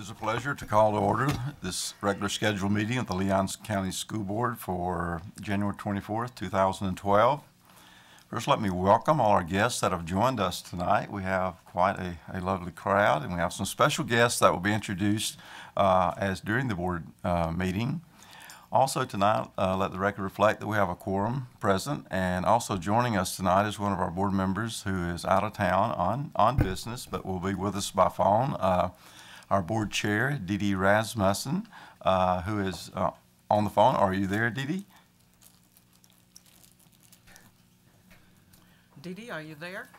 It is a pleasure to call to order this regular scheduled meeting of the Leon County School Board for January 24th, 2012. First, let me welcome all our guests that have joined us tonight. We have quite a lovely crowd, and we have some special guests that will be introduced as during the board meeting. Also tonight, let the record reflect that we have a quorum present, and also joining us tonight is one of our board members who is out of town on business, but will be with us by phone. Our board chair, Dee Dee Rasmussen, who is on the phone. Are you there, Dee Dee? Dee Dee, are you there?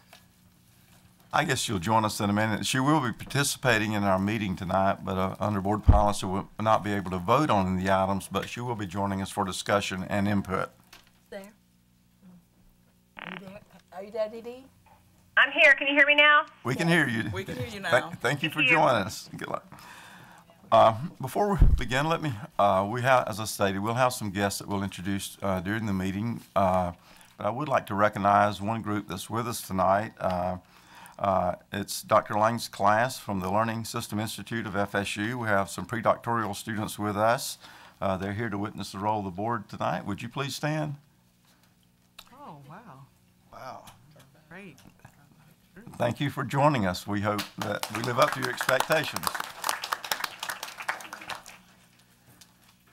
I guess she'll join us in a minute. She will be participating in our meeting tonight, but under board policy will not be able to vote on the items, but she will be joining us for discussion and input. There. Are you there, Dee Dee? I'm here. Can you hear me now? We can hear you. We can hear you now. Thank you for joining us. Good luck. Before we begin, let me, as I stated, we'll have some guests that we'll introduce during the meeting, but I would like to recognize one group that's with us tonight. It's Dr. Lang's class from the Learning System Institute of FSU. We have some pre-doctoral students with us. They're here to witness the role of the board tonight. Would you please stand? Oh, wow. Wow. Great. Thank you for joining us. We hope that we live up to your expectations.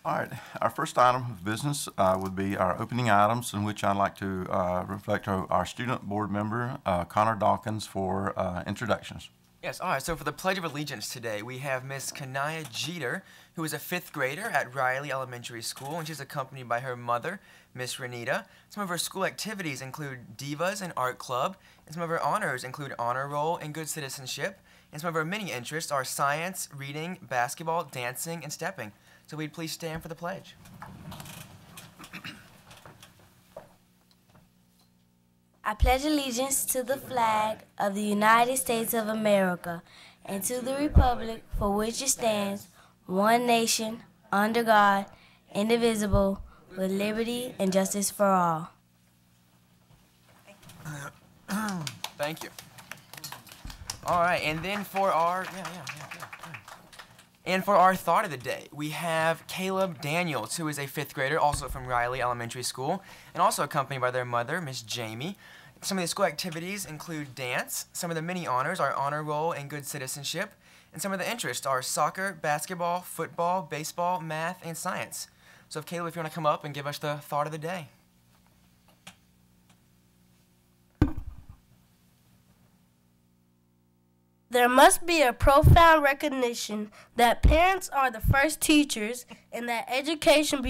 All right, our first item of business would be our opening items, in which I'd like to reflect our student board member, Connor Dawkins, for introductions. Yes, all right, so for the Pledge of Allegiance today, we have Miss Kanaya Jeter, who is a 5th grader at Riley Elementary School, and she's accompanied by her mother, Miss Renita. Some of her school activities include Divas and Art Club, and some of her honors include Honor Roll and Good Citizenship, and some of her many interests are science, reading, basketball, dancing, and stepping. So we'd please stand for the pledge. I pledge allegiance to the flag of the United States of America and to the republic for which it stands, one nation, under God, indivisible, with liberty and justice for all. Thank you. All right, and then for our, And for our thought of the day, we have Kaleb Daniels, who is a 5th grader, also from Riley Elementary School, and also accompanied by their mother, Miss Jamie. Some of the school activities include dance. Some of the mini honors are Honor Roll and Good Citizenship. And some of the interests are soccer, basketball, football, baseball, math, and science. So if Kaleb, if you want to come up and give us the thought of the day. There must be a profound recognition that parents are the first teachers and that education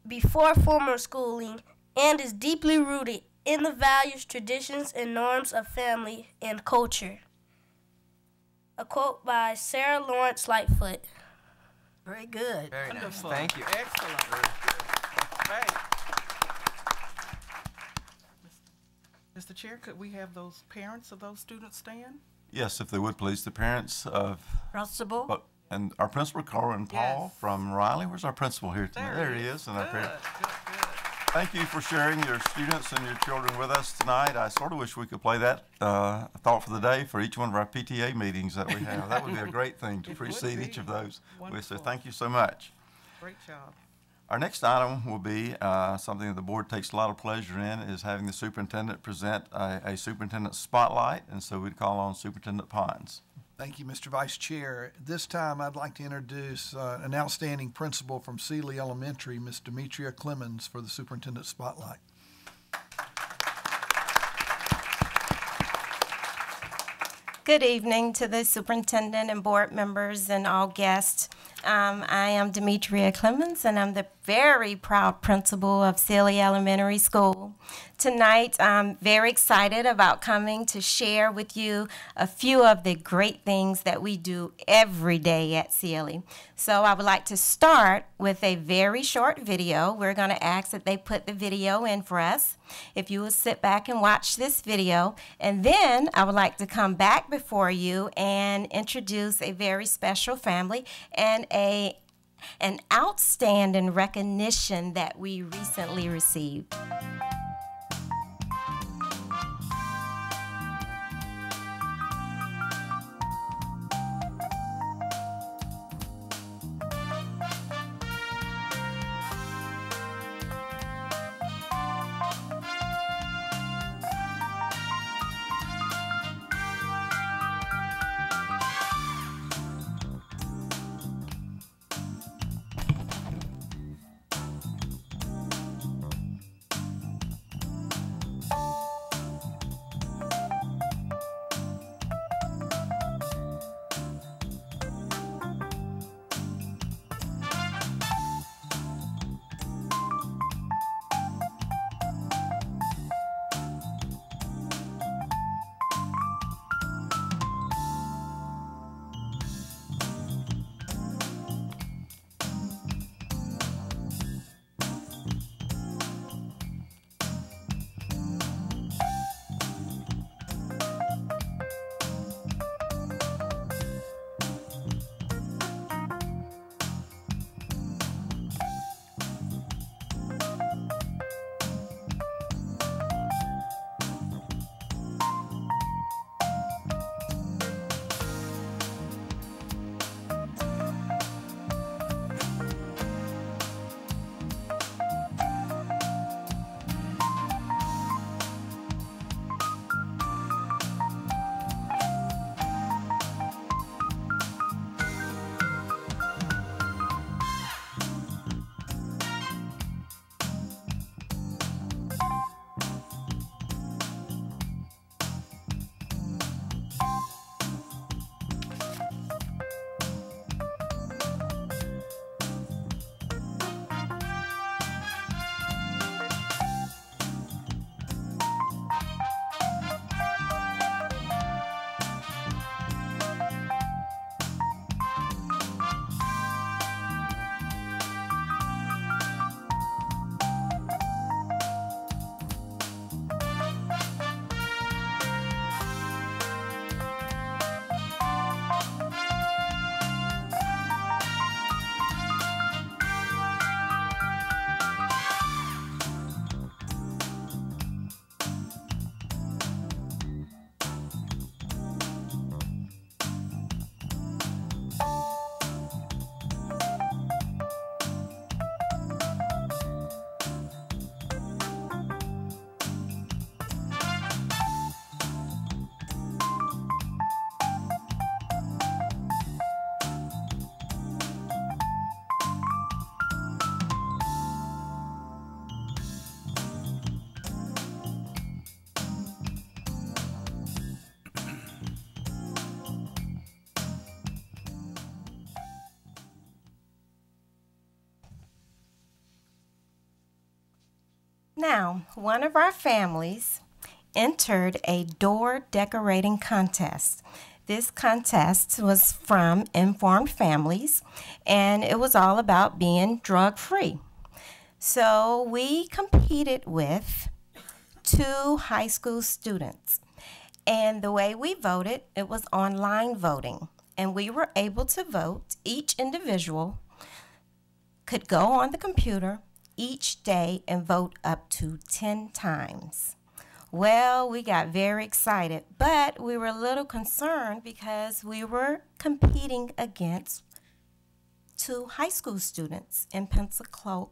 before formal schooling and is deeply rooted in the values, traditions, and norms of family and culture. A quote by Sarah Lawrence Lightfoot. Very good. Very nice. Wonderful. Thank you. Excellent. Great. Mr. Chair, could we have those parents of those students stand? Yes, if they would please, the parents of Principal. and our principal, Corin Paul Yes. from Riley. Where's our principal here tonight? There he is. And our parents. Good. Thank you for sharing your students and your children with us tonight. I sort of wish we could play that thought for the day for each one of our PTA meetings that we have. That would be a great thing to It would precede be. each of those. So Wonderful. thank you so much. Great job. Our next item will be something that the board takes a lot of pleasure in, is having the superintendent present a superintendent spotlight, and so we'd call on Superintendent Pons. Thank you, Mr. Vice Chair. This time I'd like to introduce an outstanding principal from Sealey Elementary, Miss Demetria Clemons, for the superintendent spotlight. Good evening to the superintendent and board members and all guests. I am Demetria Clemons, and I'm the very proud principal of Sealey Elementary School. Tonight, I'm very excited about coming to share with you a few of the great things that we do every day at Sealey. So I would like to start with a very short video. We're going to ask that they put the video in for us. If you will sit back and watch this video, and then I would like to come back before you and introduce a very special family and an outstanding recognition that we recently received. Now, one of our families entered a door decorating contest. This contest was from Informed Families, and it was all about being drug-free. So we competed with 2 high school students. And the way we voted, it was online voting. And we were able to vote. Each individual could go on the computer each day and vote up to 10 times. Well, we got very excited, but we were a little concerned because we were competing against 2 high school students in Pensacola,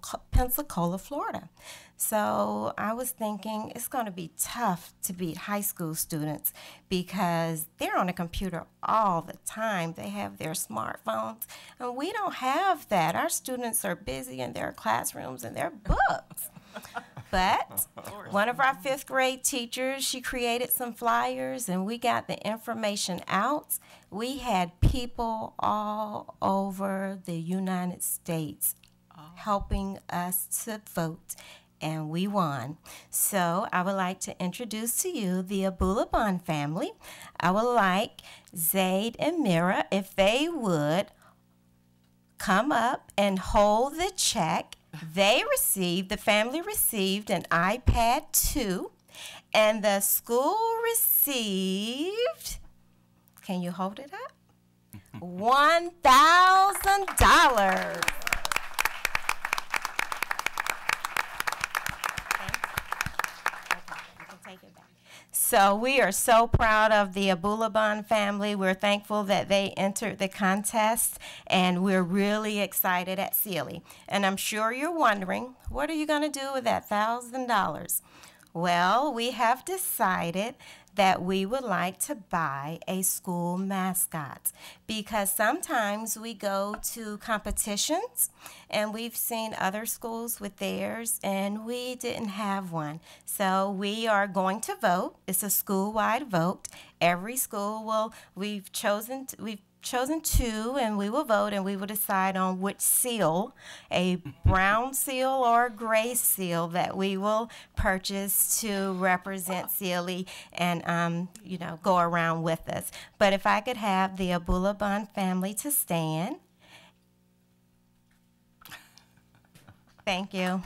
Florida. So I was thinking it's going to be tough to beat high school students because they're on a computer all the time. They have their smartphones, and we don't have that. Our students are busy in their classrooms and their books. But one of our 5th grade teachers, she created some flyers, and we got the information out. We had people all over the United States helping us to vote, and we won. So I would like to introduce to you the Abulabon family. I would like Zaid and Mira, if they would, come up and hold the check. The family received an iPad 2, and the school received, can you hold it up? $1,000. So we are so proud of the Abulabon family. We're thankful that they entered the contest, and we're really excited at Sealey. And I'm sure you're wondering, what are you going to do with that $1,000? Well, we have decided that we would like to buy a school mascot because sometimes we go to competitions and we've seen other schools with theirs and we didn't have one. So we are going to vote. It's a school-wide vote. Every school we've chosen 2, and we will vote, and we will decide on which seal, a brown seal or a gray seal, that we will purchase to represent Sealey and, go around with us. But if I could have the Abulabon family to stand. Thank you.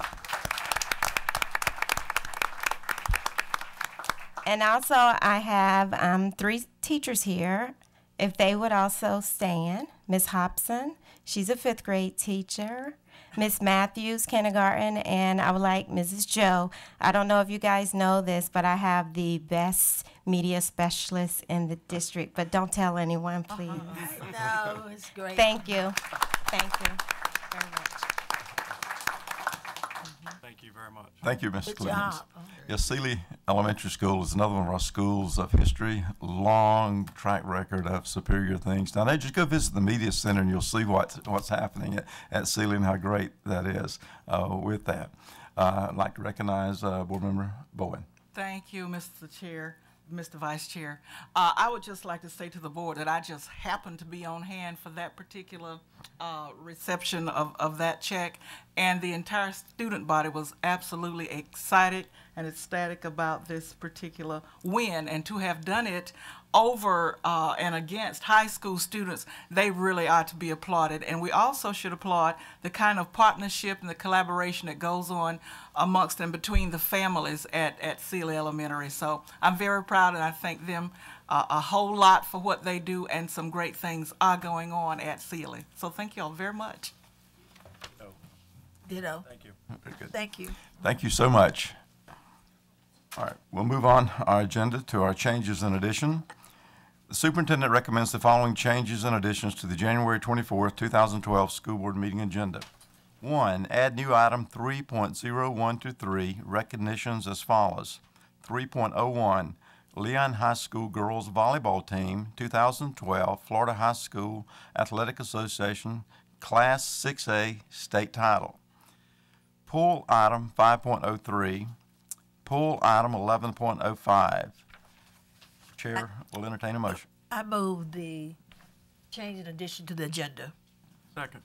And also, I have 3 teachers here. If they would also stand. Miss Hobson, she's a 5th grade teacher. Miss Matthews, kindergarten, and I would like Mrs. Joe. I don't know if you guys know this, but I have the best media specialist in the district, but don't tell anyone, please. No, it's great. Thank you. Thank you very much. Thank you very much. Thank you, Ms. Good Clemons. job. Yes, Sealey Elementary School is another one of our schools of history, long track record of superior things. Now, just go visit the media center and you'll see what's happening at Sealey and how great that is with that. I'd like to recognize Board Member Bowen. Thank you, Mr. Chair, Mr. Vice Chair. I would just like to say to the board that I just happened to be on hand for that particular reception of that check, and the entire student body was absolutely excited and ecstatic about this particular win, and to have done it over and against high school students, they really are to be applauded. And we also should applaud the kind of partnership and the collaboration that goes on amongst and between the families at Sealey Elementary. So I'm very proud, and I thank them a whole lot for what they do, and some great things are going on at Sealey. So thank you all very much. Ditto. Thank you. Very good. Thank you. Thank you so much. All right, we'll move on our agenda to our changes and addition. The superintendent recommends the following changes and additions to the January 24th, 2012 school board meeting agenda. 1, add new item 3.0123, recognitions as follows. 3.01, Leon High School Girls Volleyball Team, 2012, Florida High School Athletic Association, Class 6A state title. Pull item 5.03, pull item 11.05. Chair will entertain a motion. I move the change in addition to the agenda. Second.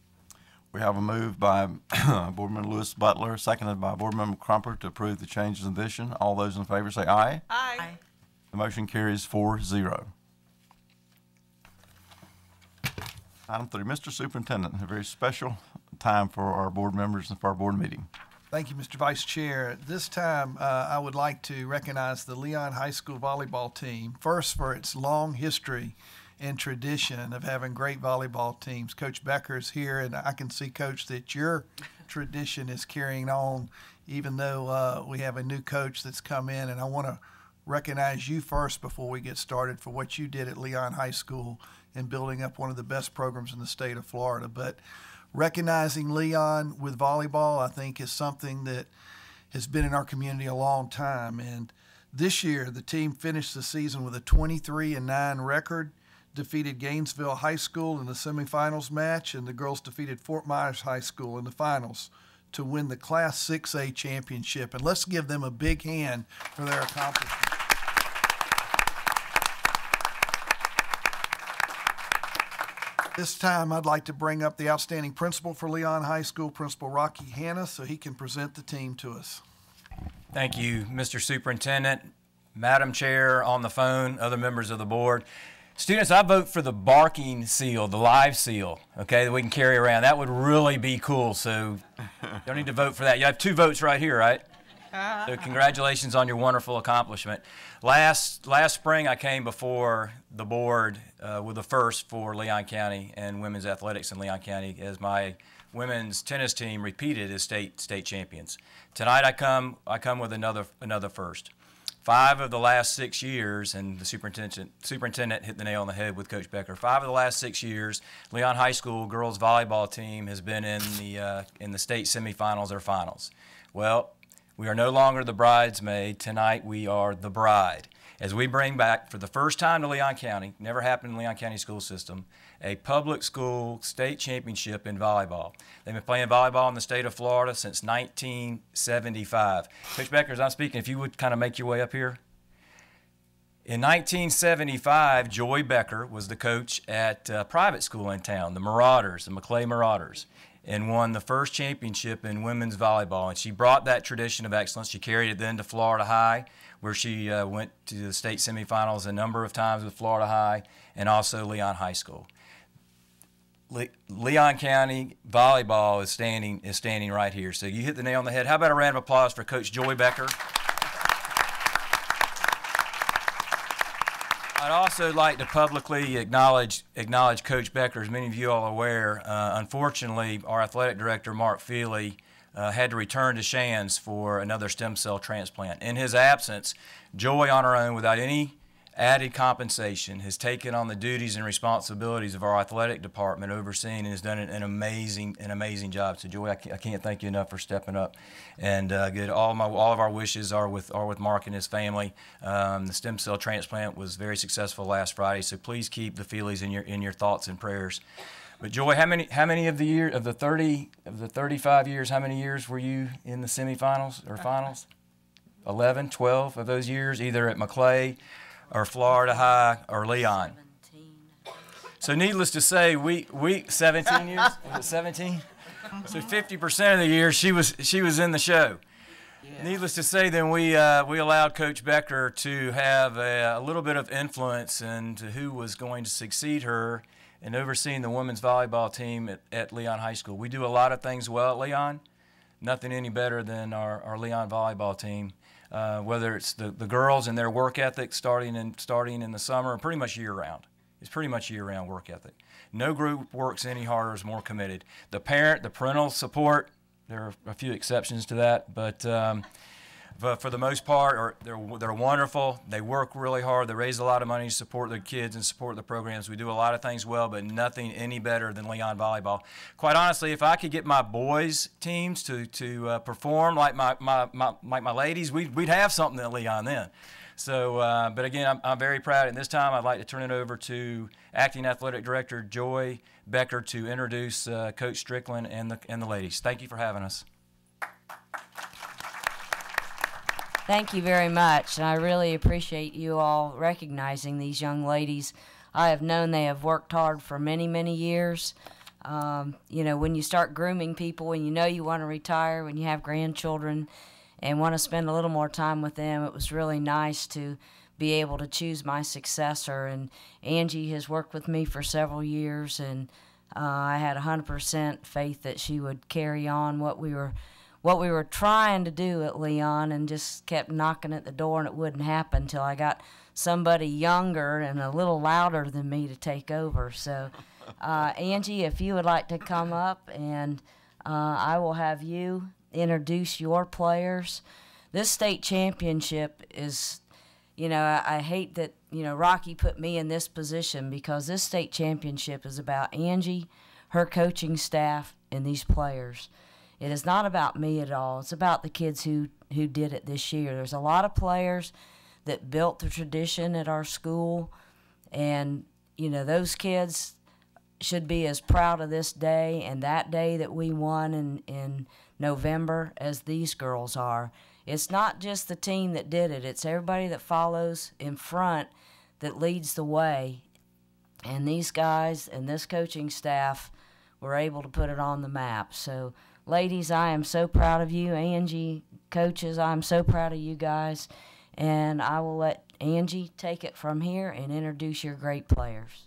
We have a move by Board Member Lewis Butler, seconded by Board Member Crumpler to approve the changes in addition. All those in favor say aye. Aye. The motion carries 4-0. Item 3, Mr. Superintendent, a very special time for our board members and for our board meeting. Thank you, Mr. Vice Chair. This time, I would like to recognize the Leon High School volleyball team, first for its long history and tradition of having great volleyball teams. Coach Becker's here, and I can see, Coach, that your tradition is carrying on, even though we have a new coach that's come in. And I want to recognize you first before we get started for what you did at Leon High School in building up one of the best programs in the state of Florida. But recognizing Leon with volleyball, I think, is something that has been in our community a long time. And this year, the team finished the season with a 23-9 record, defeated Gainesville High School in the semifinals match, and the girls defeated Fort Myers High School in the finals to win the Class 6A championship. And let's give them a big hand for their accomplishment. This time, I'd like to bring up the outstanding principal for Leon High School, Principal Rocky Hanna, so he can present the team to us. Thank you, Mr. Superintendent, Madam Chair on the phone, other members of the board. Students, I vote for the barking seal, the live seal, okay, that we can carry around. That would really be cool, so don't need to vote for that. You have 2 votes right here, right? So congratulations on your wonderful accomplishment. Last spring, I came before the board with the first for Leon County and women's athletics in Leon County as my women's tennis team repeated as state champions. Tonight, I come with another first. 5 of the last 6 years, and the superintendent hit the nail on the head with Coach Becker. 5 of the last 6 years, Leon High School girls volleyball team has been in the state semifinals or finals. Well, we are no longer the bridesmaid. Tonight we are the bride. As we bring back, for the first time to Leon County, never happened in the Leon County school system, a public school state championship in volleyball. They've been playing volleyball in the state of Florida since 1975. Coach Becker, as I'm speaking, if you would kind of make your way up here. In 1975, Joy Becker was the coach at a private school in town, the Marauders, the McClay Marauders, and won the first championship in women's volleyball. And she brought that tradition of excellence. She carried it then to Florida High, where she went to the state semifinals a number of times with Florida High, and also Leon High School. Leon County volleyball is standing right here. So you hit the nail on the head. How about a round of applause for Coach Joy Becker? I'd also like to publicly acknowledge Coach Becker. As many of you all are aware, unfortunately, our athletic director, Mark Feely, had to return to Shands for another stem cell transplant. In his absence, Joy, on her own, without any added compensation, has taken on the duties and responsibilities of our athletic department, overseeing, and has done an amazing job. So, Joy, I can't thank you enough for stepping up. And good. All of our wishes are with Mark and his family. The stem cell transplant was very successful last Friday. So please keep the Feelys in your thoughts and prayers. But Joy, how many of the 35 years, how many years were you in the semifinals or finals? 11, 12 of those years, either at McClay or Florida High or Leon. 17. So needless to say, we 17 years? Was it 17? So 50% of the year she was in the show. Yeah. Needless to say, then we allowed Coach Becker to have a little bit of influence into who was going to succeed her in overseeing the women's volleyball team at Leon High School. We do a lot of things well at Leon. Nothing any better than our Leon volleyball team. Whether it's the girls and their work ethic starting in the summer, pretty much year-round. It's pretty much year-round work ethic. No group works any harder, is more committed. The parental support, there are a few exceptions to that, but for the most part, they're wonderful. They work really hard. They raise a lot of money to support their kids and support the programs. We do a lot of things well, but nothing any better than Leon volleyball. Quite honestly, if I could get my boys' teams to perform like my ladies, we'd have something at Leon then. So, but again, I'm very proud. And this time, I'd like to turn it over to Acting Athletic Director Joy Becker to introduce Coach Strickland and the ladies. Thank you for having us. Thank you very much. I really appreciate you all recognizing these young ladies. I have known they have worked hard for many, many years. You know, when you start grooming people, when you know you want to retire, when you have grandchildren and want to spend a little more time with them, it was really nice to be able to choose my successor. And Angie has worked with me for several years, and I had 100% faith that she would carry on what we were trying to do at Leon, and just kept knocking at the door, and it wouldn't happen until I got somebody younger and a little louder than me to take over. So, Angie, if you would like to come up, and I will have you introduce your players. This state championship is, you know, I hate that, you know, Rocky put me in this position, because this state championship is about Angie, her coaching staff, and these players. It is not about me at all. It's about the kids who did it this year. There's a lot of players that built the tradition at our school, and, you know, those kids should be as proud of this day and that day that we won in November as these girls are. It's not just the team that did it. It's everybody that follows in front that leads the way. And these guys and this coaching staff were able to put it on the map. So, ladies, I am so proud of you. Angie, coaches, I'm so proud of you guys. And I will let Angie take it from here and introduce your great players.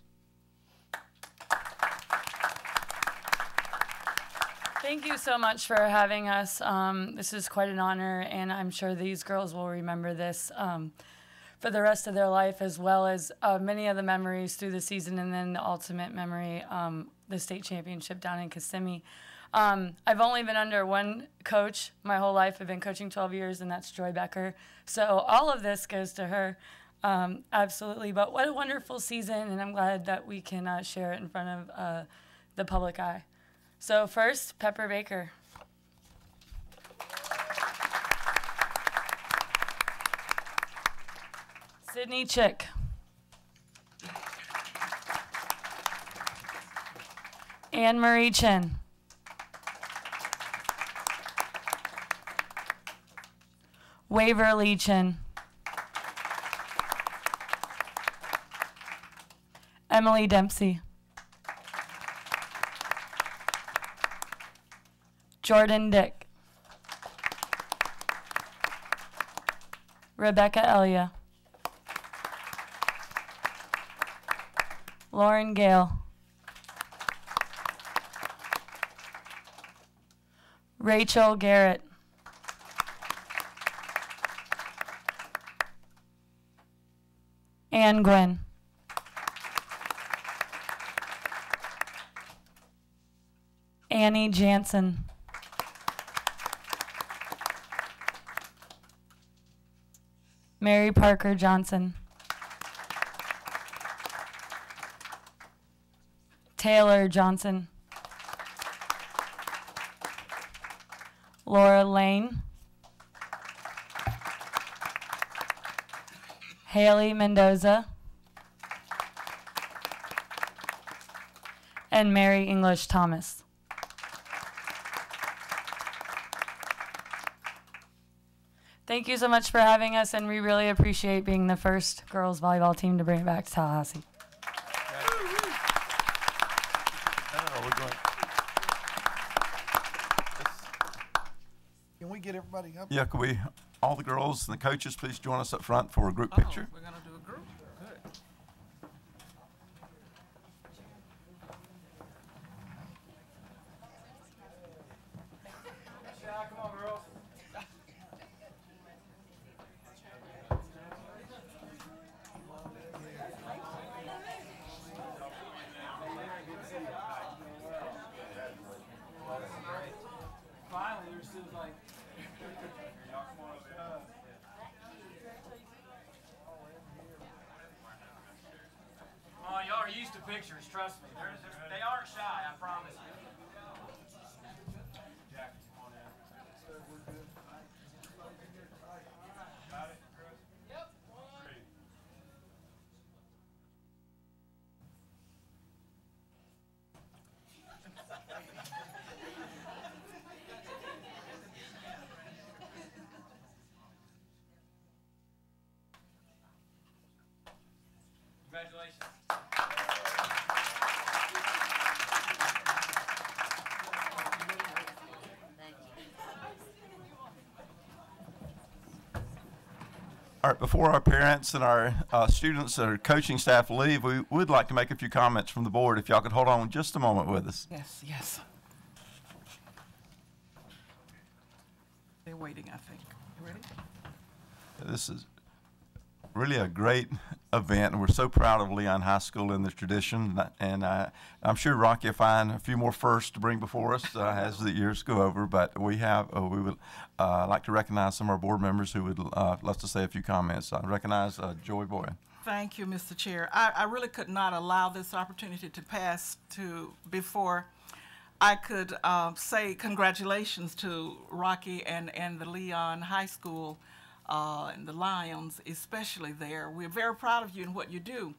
Thank you so much for having us. This is quite an honor, and I'm sure these girls will remember this for the rest of their life, as well as many of the memories through the season, and then the ultimate memory, the state championship down in Kissimmee. I've only been under one coach my whole life. I've been coaching 12 years, and that's Joy Becker. So all of this goes to her, absolutely. But what a wonderful season, and I'm glad that we can share it in front of the public eye. So first, Pepper Baker. Sydney Chick. Anne Marie Chin. Waverly Chin. Emily Dempsey. Jordan Dick. Rebecca Elia. Lauren Gale. Rachel Garrett. Ann Gwynn. Annie Jansen. Mary Parker Johnson. Taylor Johnson. Laura Lane. Haley Mendoza. And Mary English Thomas. Thank you so much for having us, and we really appreciate being the first girls volleyball team to bring it back to Tallahassee. Can we get everybody up? Yeah, can we, all the girls and the coaches, please join us up front for a group picture? We're going to do a group? Good. Come on, girls. Finally, there's still like. Come on, y'all are used to pictures, trust me. They aren't shy, I promise you. Jack, come on in. Got it, Chris? Yep. 3. Congratulations. All right, before our parents and our students or coaching staff leave, we would like to make a few comments from the board. If y'all could hold on just a moment with us. Yes, yes. They're waiting, I think. You ready? This is really a great event, and we're so proud of Leon High School in this tradition. And I'm sure Rocky will find a few more firsts to bring before us as the years go over. But we would like to recognize some of our board members who would love to say a few comments. I recognize Joy Boyd. Thank you, Mr. Chair. I really could not allow this opportunity to pass before I could say congratulations to Rocky and the Leon High School and the Lions, especially there. We're very proud of you and what you do.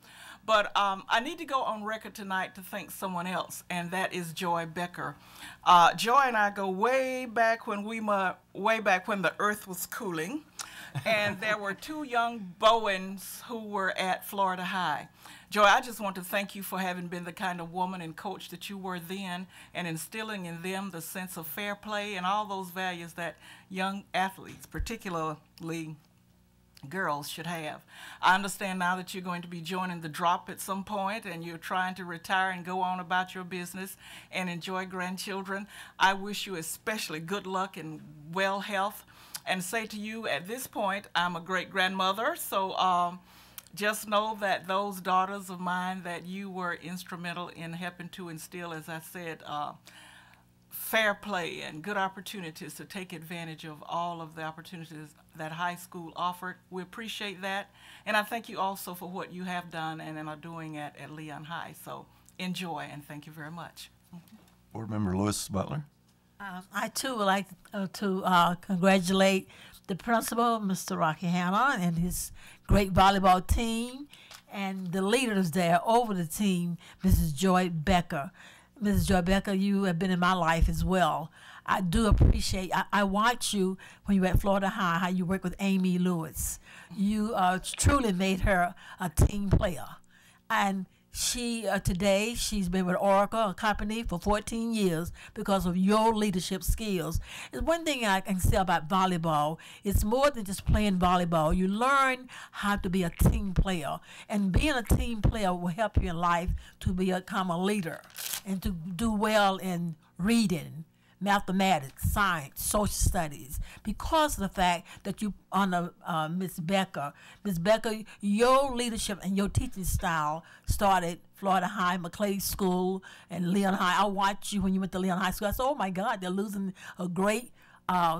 But I need to go on record tonight to thank someone else, and that is Joy Becker. Joy and I go way back when the earth was cooling, and there were two young Bowens who were at Florida High. Joy, I just want to thank you for having been the kind of woman and coach that you were then, and instilling in them the sense of fair play and all those values that young athletes, particularly girls, should have. I understand now that you're going to be joining the drop at some point, and you're trying to retire and go on about your business and enjoy grandchildren. I wish you especially good luck and well health, and say to you at this point, I'm a great-grandmother, so just know that those daughters of mine that you were instrumental in helping to instill, as I said, fair play and good opportunities to take advantage of all of the opportunities that high school offered. We appreciate that. And I thank you also for what you have done and are doing at Leon High. So enjoy, and thank you very much. Board Member Lewis Butler. I too would like to congratulate the principal, Mr. Rocky Hanna, and his great volleyball team, and the leaders there over the team, Mrs. Joy Becker. Mrs. Joy Becker, you have been in my life as well. I do appreciate, I watched you when you were at Florida High, how you worked with Amy Lewis. You truly made her a team player. And she, today, she's been with Oracle, a company, for 14 years because of your leadership skills. And one thing I can say about volleyball, it's more than just playing volleyball. You learn how to be a team player. And being a team player will help you in life to become a leader and to do well in reading, mathematics, science, social studies, because of the fact that you honor Ms. Becker. Ms. Becker, your leadership and your teaching style started Florida High, McClay School, and Leon High. I watched you when you went to Leon High School. I said, oh my God, they're losing a great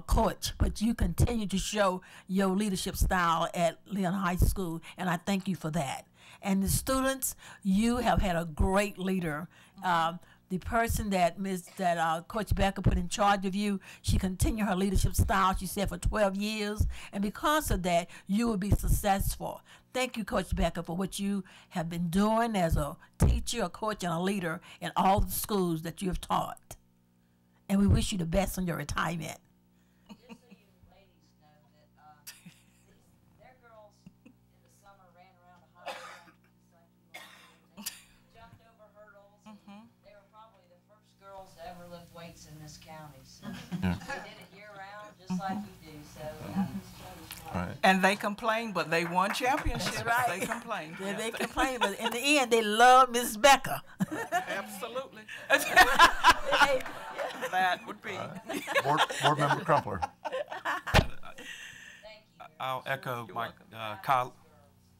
coach, but you continue to show your leadership style at Leon High School, and I thank you for that. And the students, you have had a great leader. The person that Coach Becker put in charge of you, she continued her leadership style, she said, for 12 years. And because of that, you will be successful. Thank you, Coach Becker, for what you have been doing as a teacher, a coach, and a leader in all the schools that you have taught. And we wish you the best on your retirement. Just so you ladies know that their girls in the summer ran around a high jump, just like you all did. They jumped over hurdles. They were probably the first girls to ever lift weights in this county. So Yeah. they did it year round, just like you do. So that was Right. And they complained, but they won championships. That's right. They complained. Yeah, they complain, but in the end, they love Ms. Becker. Absolutely. Hey, That would be. Board Member Crumpler. I'll echo my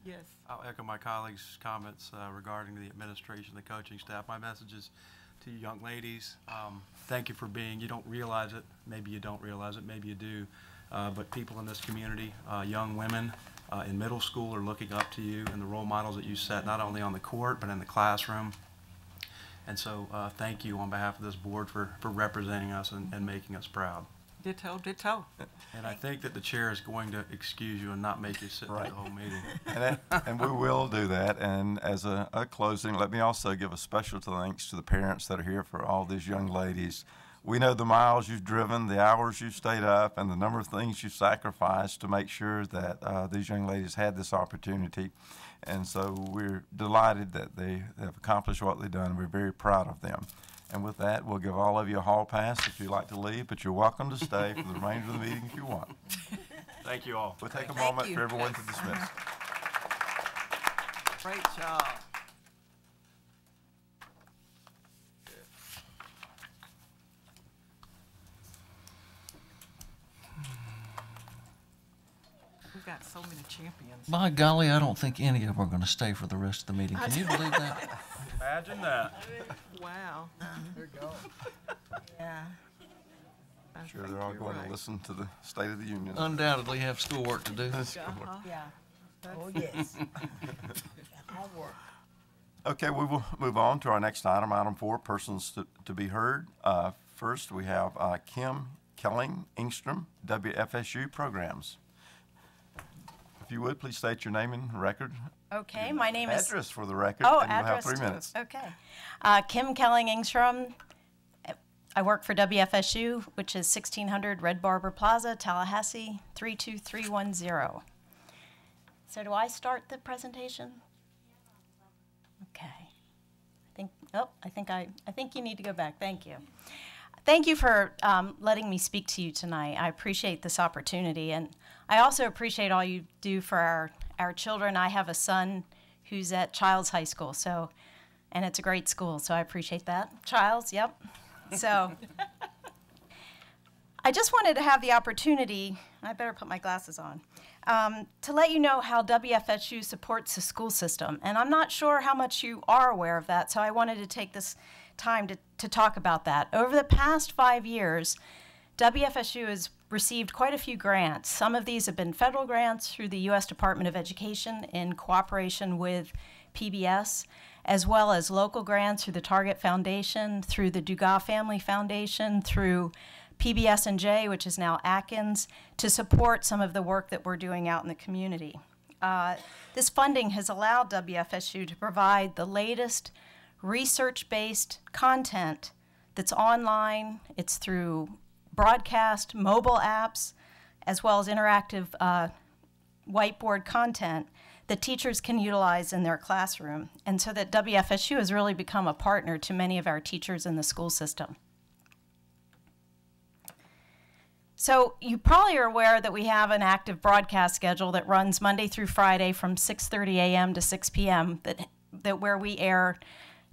Yes. I'll echo my colleagues' comments regarding the administration, the coaching staff. My message is to you young ladies, thank you for being, you don't realize it, maybe you don't realize it, maybe you do, but people in this community, young women in middle school are looking up to you and the role models that you set not only on the court but in the classroom. And so thank you on behalf of this board for representing us and making us proud. Ditto, ditto. And I think that the chair is going to excuse you and not make you sit through the whole meeting. And we will do that. And as a closing, let me also give a special thanks to the parents that are here for all these young ladies. We know the miles you've driven, the hours you've stayed up, and the number of things you've sacrificed to make sure that these young ladies had this opportunity. And so we're delighted that they have accomplished what they've done. We're very proud of them. And with that, we'll give all of you a hall pass if you'd like to leave, but you're welcome to stay for the remainder of the meeting if you want. Thank you all. We'll take a moment for everyone to dismiss. Great job. We've got so many champions. By golly, I don't think any of them are going to stay for the rest of the meeting. Can you believe that? Imagine that. Wow. There you go. Yeah. I'm sure they're all going to listen to the State of the Union. Undoubtedly have schoolwork to do. Yeah. Oh, yes. Hard work. Okay, we will move on to our next item, item 4, persons to be heard. First, we have Kim Kelling, Engstrom, WFSU programs. If you would, please state your name and record. Okay, my name is... Address for the record, Oh, and you'll have address 3 minutes. Okay. Kim Kelling, Engstrom. I work for WFSU, which is 1600 Red Barber Plaza, Tallahassee, 32310. So do I start the presentation? Okay. I think you need to go back. Thank you. Thank you for letting me speak to you tonight. I appreciate this opportunity, and I also appreciate all you do for our children. I have a son who's at Childs High School, and it's a great school, so I appreciate that. Childs, yep. So I just wanted to have the opportunity, I better put my glasses on, to let you know how WFSU supports the school system. And I'm not sure how much you are aware of that, so I wanted to take this time to talk about that. Over the past 5 years, WFSU has received quite a few grants. Some of these have been federal grants through the U.S. Department of Education in cooperation with PBS, as well as local grants through the Target Foundation, through the Dugas Family Foundation, through PBS&J, which is now Atkins, to support some of the work that we're doing out in the community. This funding has allowed WFSU to provide the latest research-based content that's online. It's through broadcast, mobile apps, as well as interactive whiteboard content that teachers can utilize in their classroom, and so that WFSU has really become a partner to many of our teachers in the school system. So you probably are aware that we have an active broadcast schedule that runs Monday through Friday from 6:30 a.m. to 6 p.m. that where we air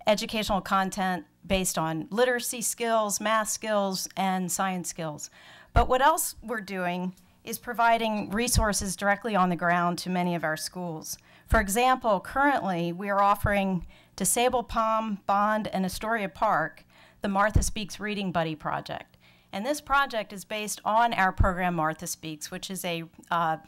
educational content based on literacy skills, math skills, and science skills. But what else we're doing is providing resources directly on the ground to many of our schools. For example, currently we are offering to Sable Palm, Bond, and Astoria Park the Martha Speaks Reading Buddy project. And this project is based on our program Martha Speaks, which is a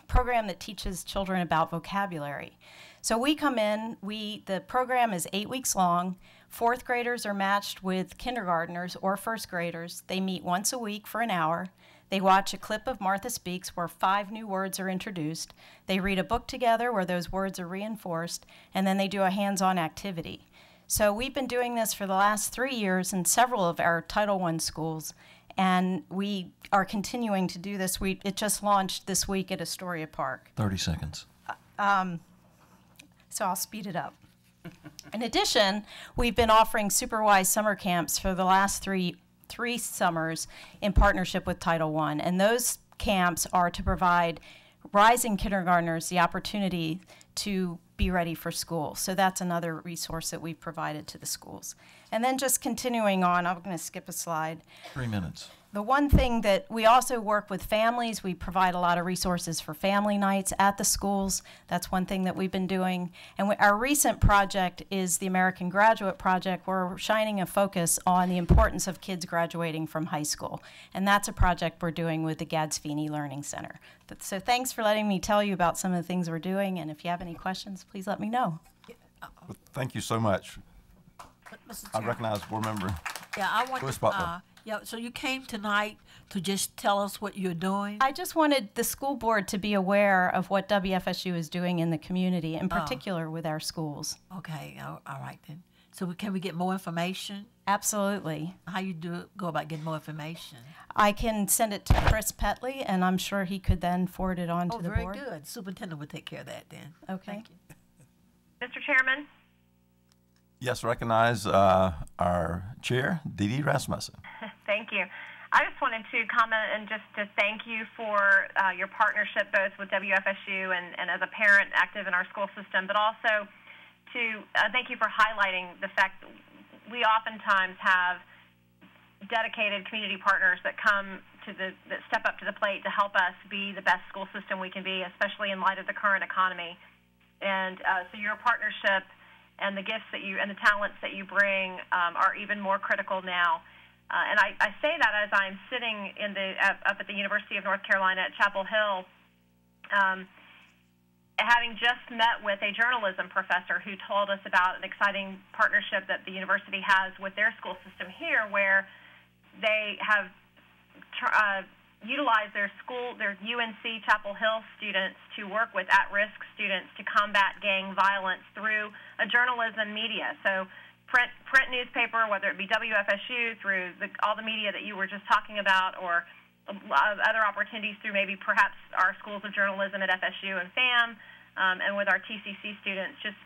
program that teaches children about vocabulary. So we come in, the program is 8 weeks long. 4th graders are matched with kindergartners or 1st graders. They meet once a week for an hour. They watch a clip of Martha Speaks where 5 new words are introduced. They read a book together where those words are reinforced, and then they do a hands-on activity. So we've been doing this for the last 3 years in several of our Title I schools, and we are continuing to do this. It just launched this week at Astoria Park. 30 seconds. So I'll speed it up. In addition, we've been offering supervised summer camps for the last three summers in partnership with Title I, and those camps are to provide rising kindergartners the opportunity to be ready for school. So that's another resource that we've provided to the schools. And then just continuing on, I'm going to skip a slide. 3 minutes. The one thing that we also work with families, we provide a lot of resources for family nights at the schools. That's one thing that we've been doing. And our recent project is the American Graduate Project, where we're shining a focus on the importance of kids graduating from high school. And that's a project we're doing with the Gadsfini Learning Center. So thanks for letting me tell you about some of the things we're doing, and if you have any questions, please let me know. Well, thank you so much. I recognize board member. Yeah, I want Louis Butler. yeah, so you came tonight to just tell us what you're doing? I just wanted the school board to be aware of what WFSU is doing in the community, in particular with our schools. Okay, all right then. So can we get more information? Absolutely. How you go about getting more information? I can send it to Chris Petley, and I'm sure he could then forward it on to the board. Very good. Superintendent will take care of that then. Okay. Thank you. Mr. Chairman? Yes, recognize our chair, Dee Dee Rasmussen. Thank you. I just wanted to comment and just to thank you for your partnership both with WFSU and as a parent active in our school system, but also to thank you for highlighting the fact that we oftentimes have dedicated community partners that step up to the plate to help us be the best school system we can be, especially in light of the current economy. And so your partnership and the gifts that and the talents that you bring are even more critical now. And I say that as I'm sitting up at the University of North Carolina at Chapel Hill, having just met with a journalism professor who told us about an exciting partnership that the university has with their school system here, where they have utilized their UNC Chapel Hill students to work with at-risk students to combat gang violence through a journalism media. So print newspaper, whether it be WFSU, through all the media that you were just talking about, or other opportunities through maybe perhaps our schools of journalism at FSU and FAM, and with our TCC students, just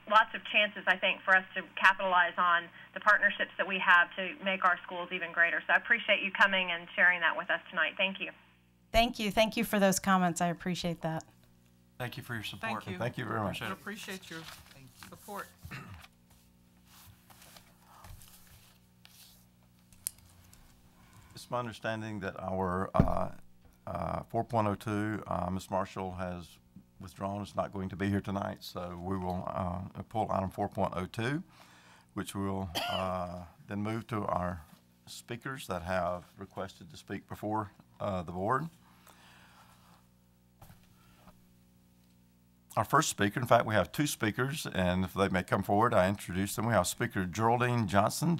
lots of chances, I think, for us to capitalize on the partnerships that we have to make our schools even greater. So I appreciate you coming and sharing that with us tonight. Thank you. Thank you. Thank you for those comments. I appreciate that. Thank you for your support. Thank you. Thank you very much. I appreciate your support. It's my understanding that our 4.02, Ms. Marshall has withdrawn, is not going to be here tonight, so we will pull item 4.02, which will then move to our speakers that have requested to speak before the board. Our first speaker, in fact, we have two speakers, and if they may come forward, I introduce them. We have Speaker Geraldine Johnson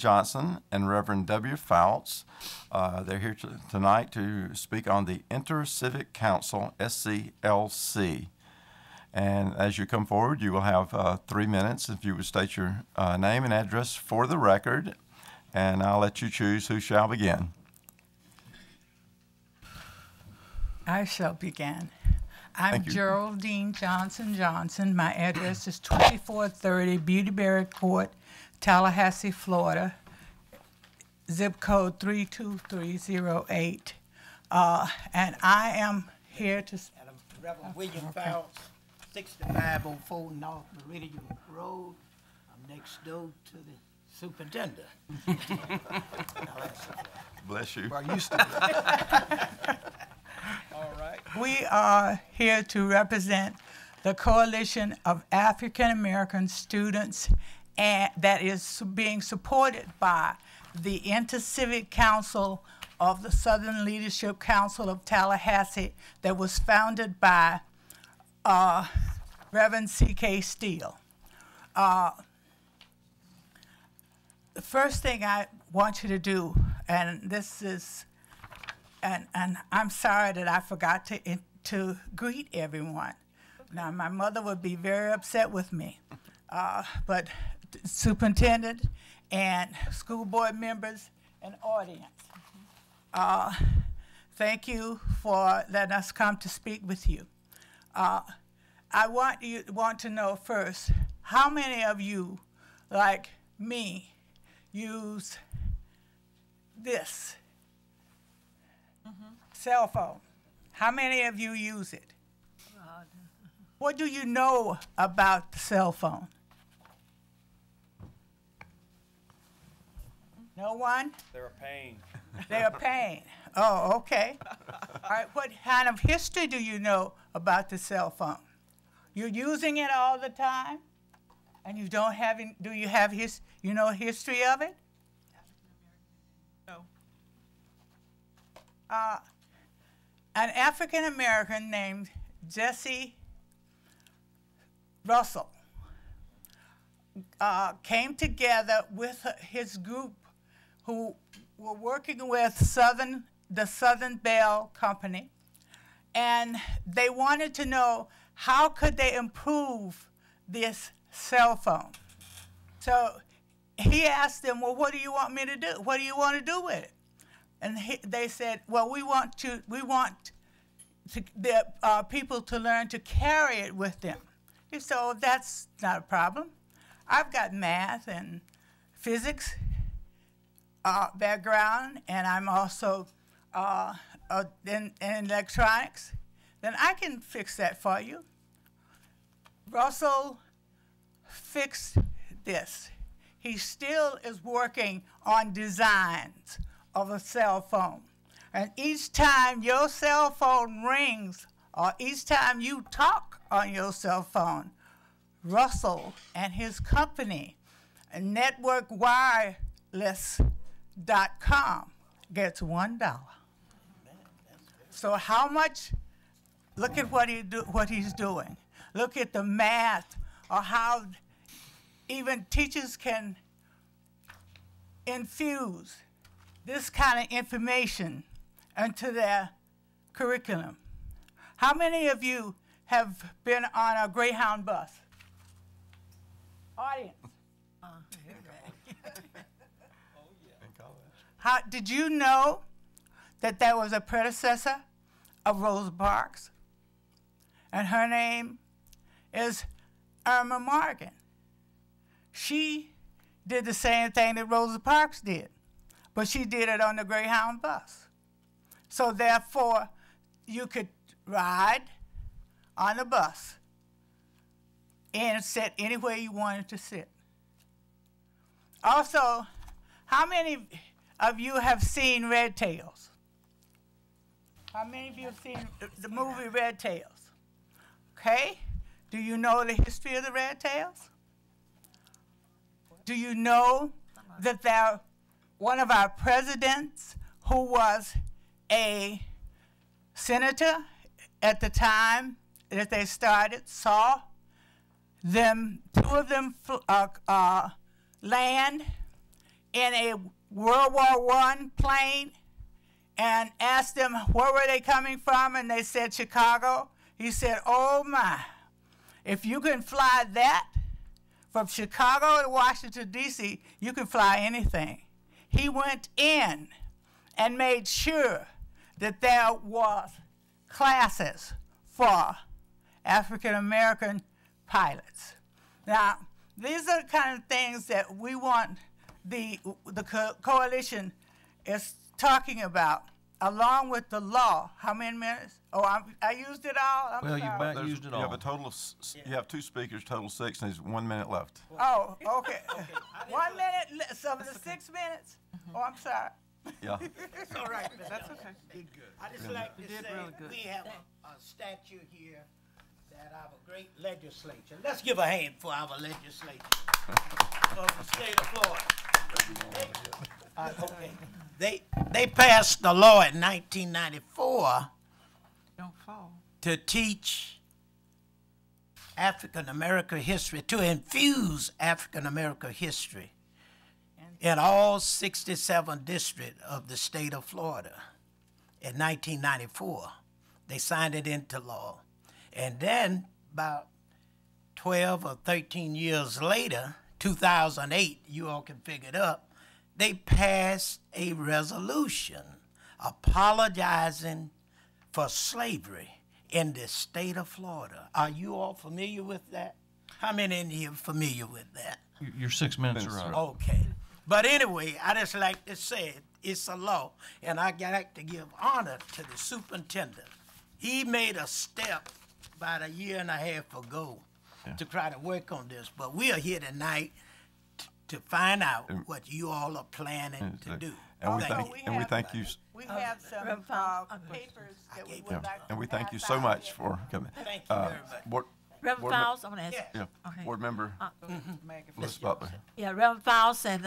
and Reverend W. Fouts. They're here tonight to speak on the Inter-Civic Council, SCLC. And as you come forward, you will have 3 minutes if you would state your name and address for the record, and I'll let you choose who shall begin. I shall begin. I'm Geraldine Johnson. My address is 2430 Beautyberry Court, Tallahassee, Florida, zip code 32308. And I am here to... Reverend William Fouts, 6504 North Meridian Road. I'm next door to the superintendent. Bless you. Well, used to All right. We are here to represent the Coalition of African American Students, and that is being supported by the Inter-Civic Council of the Southern Leadership Council of Tallahassee, that was founded by Reverend C.K. Steele. The first thing I want you to do, and this is, and I'm sorry that I forgot to greet everyone. Now, my mother would be very upset with me, but superintendent and school board members and audience, thank you for letting us come to speak with you. I want to know first, how many of you, like me, use this cell phone? How many of you use it? What do you know about the cell phone? No one? They're a pain. They're a pain. Oh, okay. All right, what kind of history do you know about the cell phone? You're using it all the time? And you don't have, do you have history of it? No. An African American named Jesse Russell came together with his group who were working with the Southern Bell Company, and they wanted to know how could they improve this cell phone. So he asked them, well, what do you want me to do? What do you want to do with it? And they said, well, we want the people to learn to carry it with them. He said, oh, that's not a problem. I've got math and physics background, and I'm also in electronics, then I can fix that for you. Russell fixed this. He still is working on designs of a cell phone. And each time your cell phone rings, or each time you talk on your cell phone, Russell and his company, networkwireless.com, gets $1. So how much? Look at what he's doing. Look at the math, or how even teachers can infuse this kind of information into their curriculum. How many of you have been on a Greyhound bus? Audience. How, did you know that there was a predecessor of Rosa Parks? And her name is Irma Morgan. She did the same thing that Rosa Parks did, but she did it on the Greyhound bus. So therefore, you could ride on the bus and sit anywhere you wanted to sit. Also, how many of you have seen Red Tails? How many of you have seen the movie Red Tails? Okay, do you know the history of the Red Tails? Do you know that one of our presidents, who was a senator at the time that they started, saw two of them land in a World War I plane and asked them where were they coming from, and they said Chicago. He said, oh my, if you can fly that from Chicago to Washington, D.C., you can fly anything. He went in and made sure that there was classes for African-American pilots. Now, these are the kind of things that we want the coalition is talking about, along with the law. How many minutes? Oh, I used it all? Well, you about used it all. You have a total of, you have 2 speakers, total 6, and there's 1 minute left. Oh, okay. 1 minute, so the 6 minutes? Oh, I'm sorry. Yeah. It's all right. That's okay. Did good. I just like to You did say really good. we have a statue here that our great legislature. Let's give a hand for our legislature of the state of Florida. Okay. They passed the law in 1994 Don't fall. to teach African American history, to infuse African American history in all 67 districts of the state of Florida in 1994. They signed it into law. And then about 12 or 13 years later, 2008, you all can figure it up, they passed a resolution apologizing for slavery in the state of Florida. Are you all familiar with that? How many in here are familiar with that? Your 6 minutes are up. Okay. But anyway, I just like to say it's a law, and I like to give honor to the superintendent. He made a step about a year and a half ago to try to work on this, but we are here tonight to find out what you all are planning to do. And we thank you. We have some papers that we would like to And we thank you pass so out much here. for coming. Thank you very much. Reverend Fowles, I'm going to ask. Yeah. Okay. Board member Ms. Butler. Yeah, Reverend Fowles and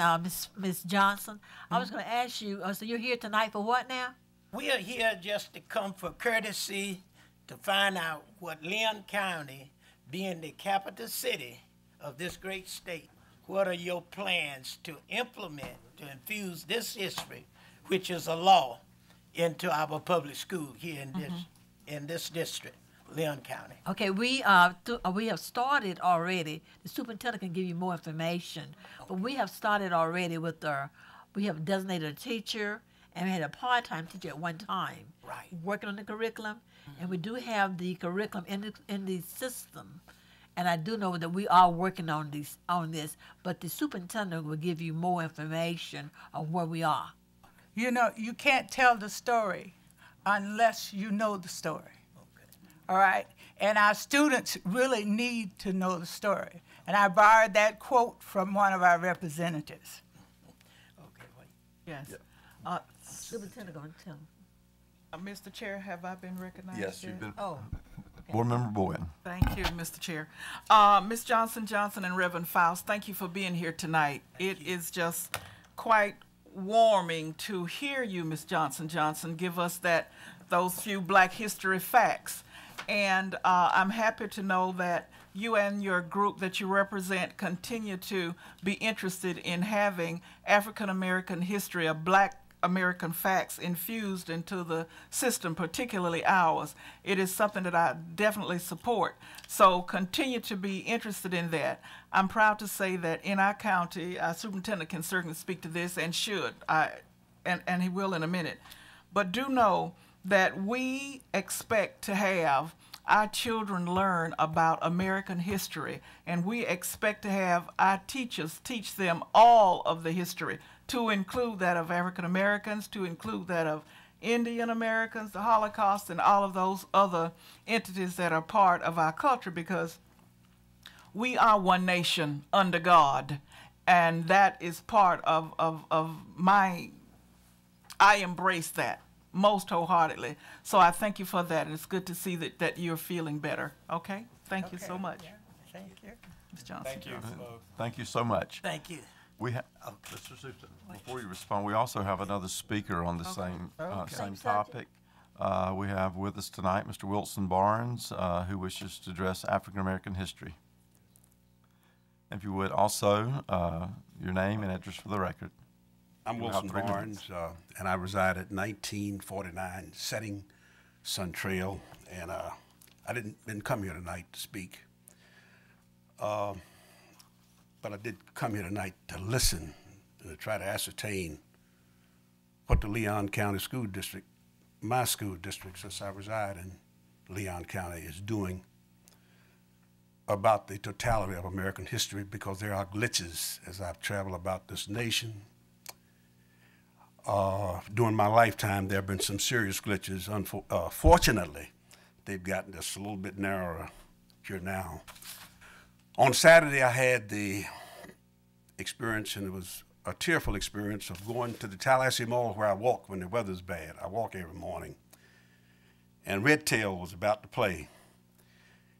Miss Johnson. I was going to ask you, so you're here tonight for what now? We are here just to come for courtesy to find out what Leon County, being the capital city of this great state, what are your plans to implement, to infuse this history, which is a law, into our public school here in this district, Leon County. Okay, we have started already. The superintendent can give you more information, but we have started already with we have designated a teacher, and we had a part-time teacher at one time, right, working on the curriculum, and we do have the curriculum in the system. And I do know that we are working on this, but the superintendent will give you more information on where we are. You know, you can't tell the story unless you know the story. Okay. All right? And our students really need to know the story. And I borrowed that quote from one of our representatives. Okay, wait. Yes. Superintendent, going to tell him. Mr. Chair, have I been recognized? Yes, yet? you've been. Oh. Board Member Boyd. Thank you, Mr. Chair. Ms. Johnson, and Reverend Faust, thank you for being here tonight. It is just quite warming to hear you, Ms. Johnson, give us those few Black history facts. And I'm happy to know that you and your group that you represent continue to be interested in having African American history, of Black American facts infused into the system, particularly ours. It is something that I definitely support. So continue to be interested in that. I'm proud to say that in our county, our superintendent can certainly speak to this and should, and he will in a minute. But do know that we expect to have our children learn about American history, and we expect to have our teachers teach them all of the history, to include that of African Americans, to include that of Indian Americans, the Holocaust, and all of those other entities that are part of our culture, because we are one nation under God, and that is part of my, I embrace that most wholeheartedly. So I thank you for that, and it's good to see that you're feeling better. Okay? Thank you so much. Yeah. Thank you. Ms. Johnson. Thank you. Thank you so much. Thank you. We have, Mr. Superintendent, before you respond, we also have another speaker on the same topic. We have with us tonight Mr. Wilson Barnes, who wishes to address African American history. If you would also, your name and address for the record. I'm Wilson Barnes, and I reside at 1949 Setting Sun Trail, and I didn't come here tonight to speak. But I did come here tonight to listen, to try to ascertain what the Leon County School District, my school district, since I reside in Leon County, is doing about the totality of American history, because there are glitches as I've traveled about this nation. During my lifetime, there have been some serious glitches. Fortunately, they've gotten just a little bit narrower here now. On Saturday, I had the experience, and it was a tearful experience, of going to the Tallahassee Mall where I walk when the weather's bad. I walk every morning. And Red Tail was about to play.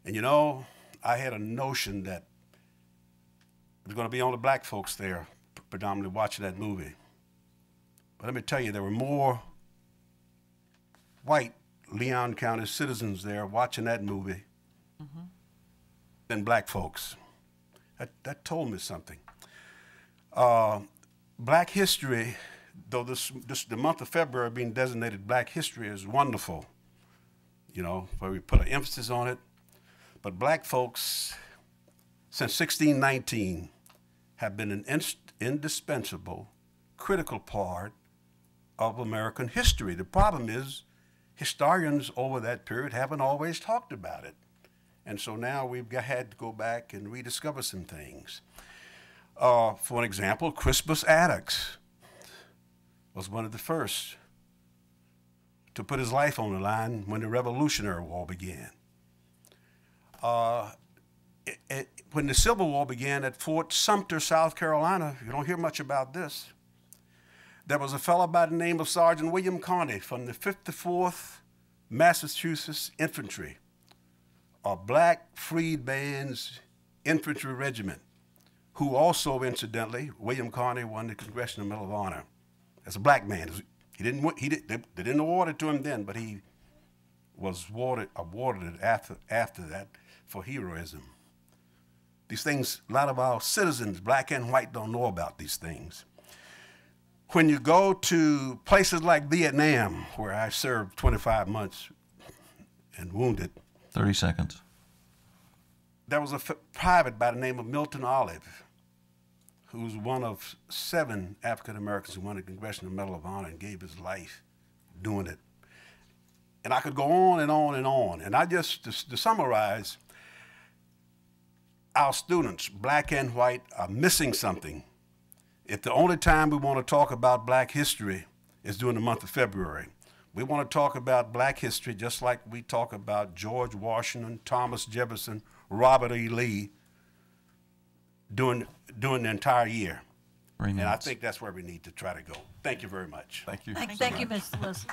And you know, I had a notion that it was going to be only black folks there, predominantly watching that movie. But let me tell you, there were more white Leon County citizens there watching that movie than black folks. That told me something. Black history, though the month of February being designated Black History, is wonderful, you know, where we put an emphasis on it. But black folks, since 1619, have been an indispensable, critical part of American history. The problem is, historians over that period haven't always talked about it. And so now we've had to go back and rediscover some things. For an example, Crispus Attucks was one of the first to put his life on the line when the Revolutionary War began. When the Civil War began at Fort Sumter, South Carolina, you don't hear much about this, there was a fellow by the name of Sergeant William Carney from the 54th Massachusetts Infantry, a black freedmen's infantry regiment, who also, incidentally, William Carney won the Congressional Medal of Honor as a black man. They didn't award it to him then, but he was awarded it after that for heroism. These things, a lot of our citizens, black and white, don't know about these things. When you go to places like Vietnam, where I served 25 months and wounded. 30 seconds. There was a private by the name of Milton Olive, who's one of 7 African Americans who won the Congressional Medal of Honor and gave his life doing it. And I could go on and on and on. And I just, to summarize, our students, black and white, are missing something. If the only time we want to talk about black history is during the month of February. We want to talk about black history just like we talk about George Washington, Thomas Jefferson, Robert E. Lee during the entire year. And I think that's where we need to try to go. Thank you very much. Thank you. Thank you, Mr. Wilson.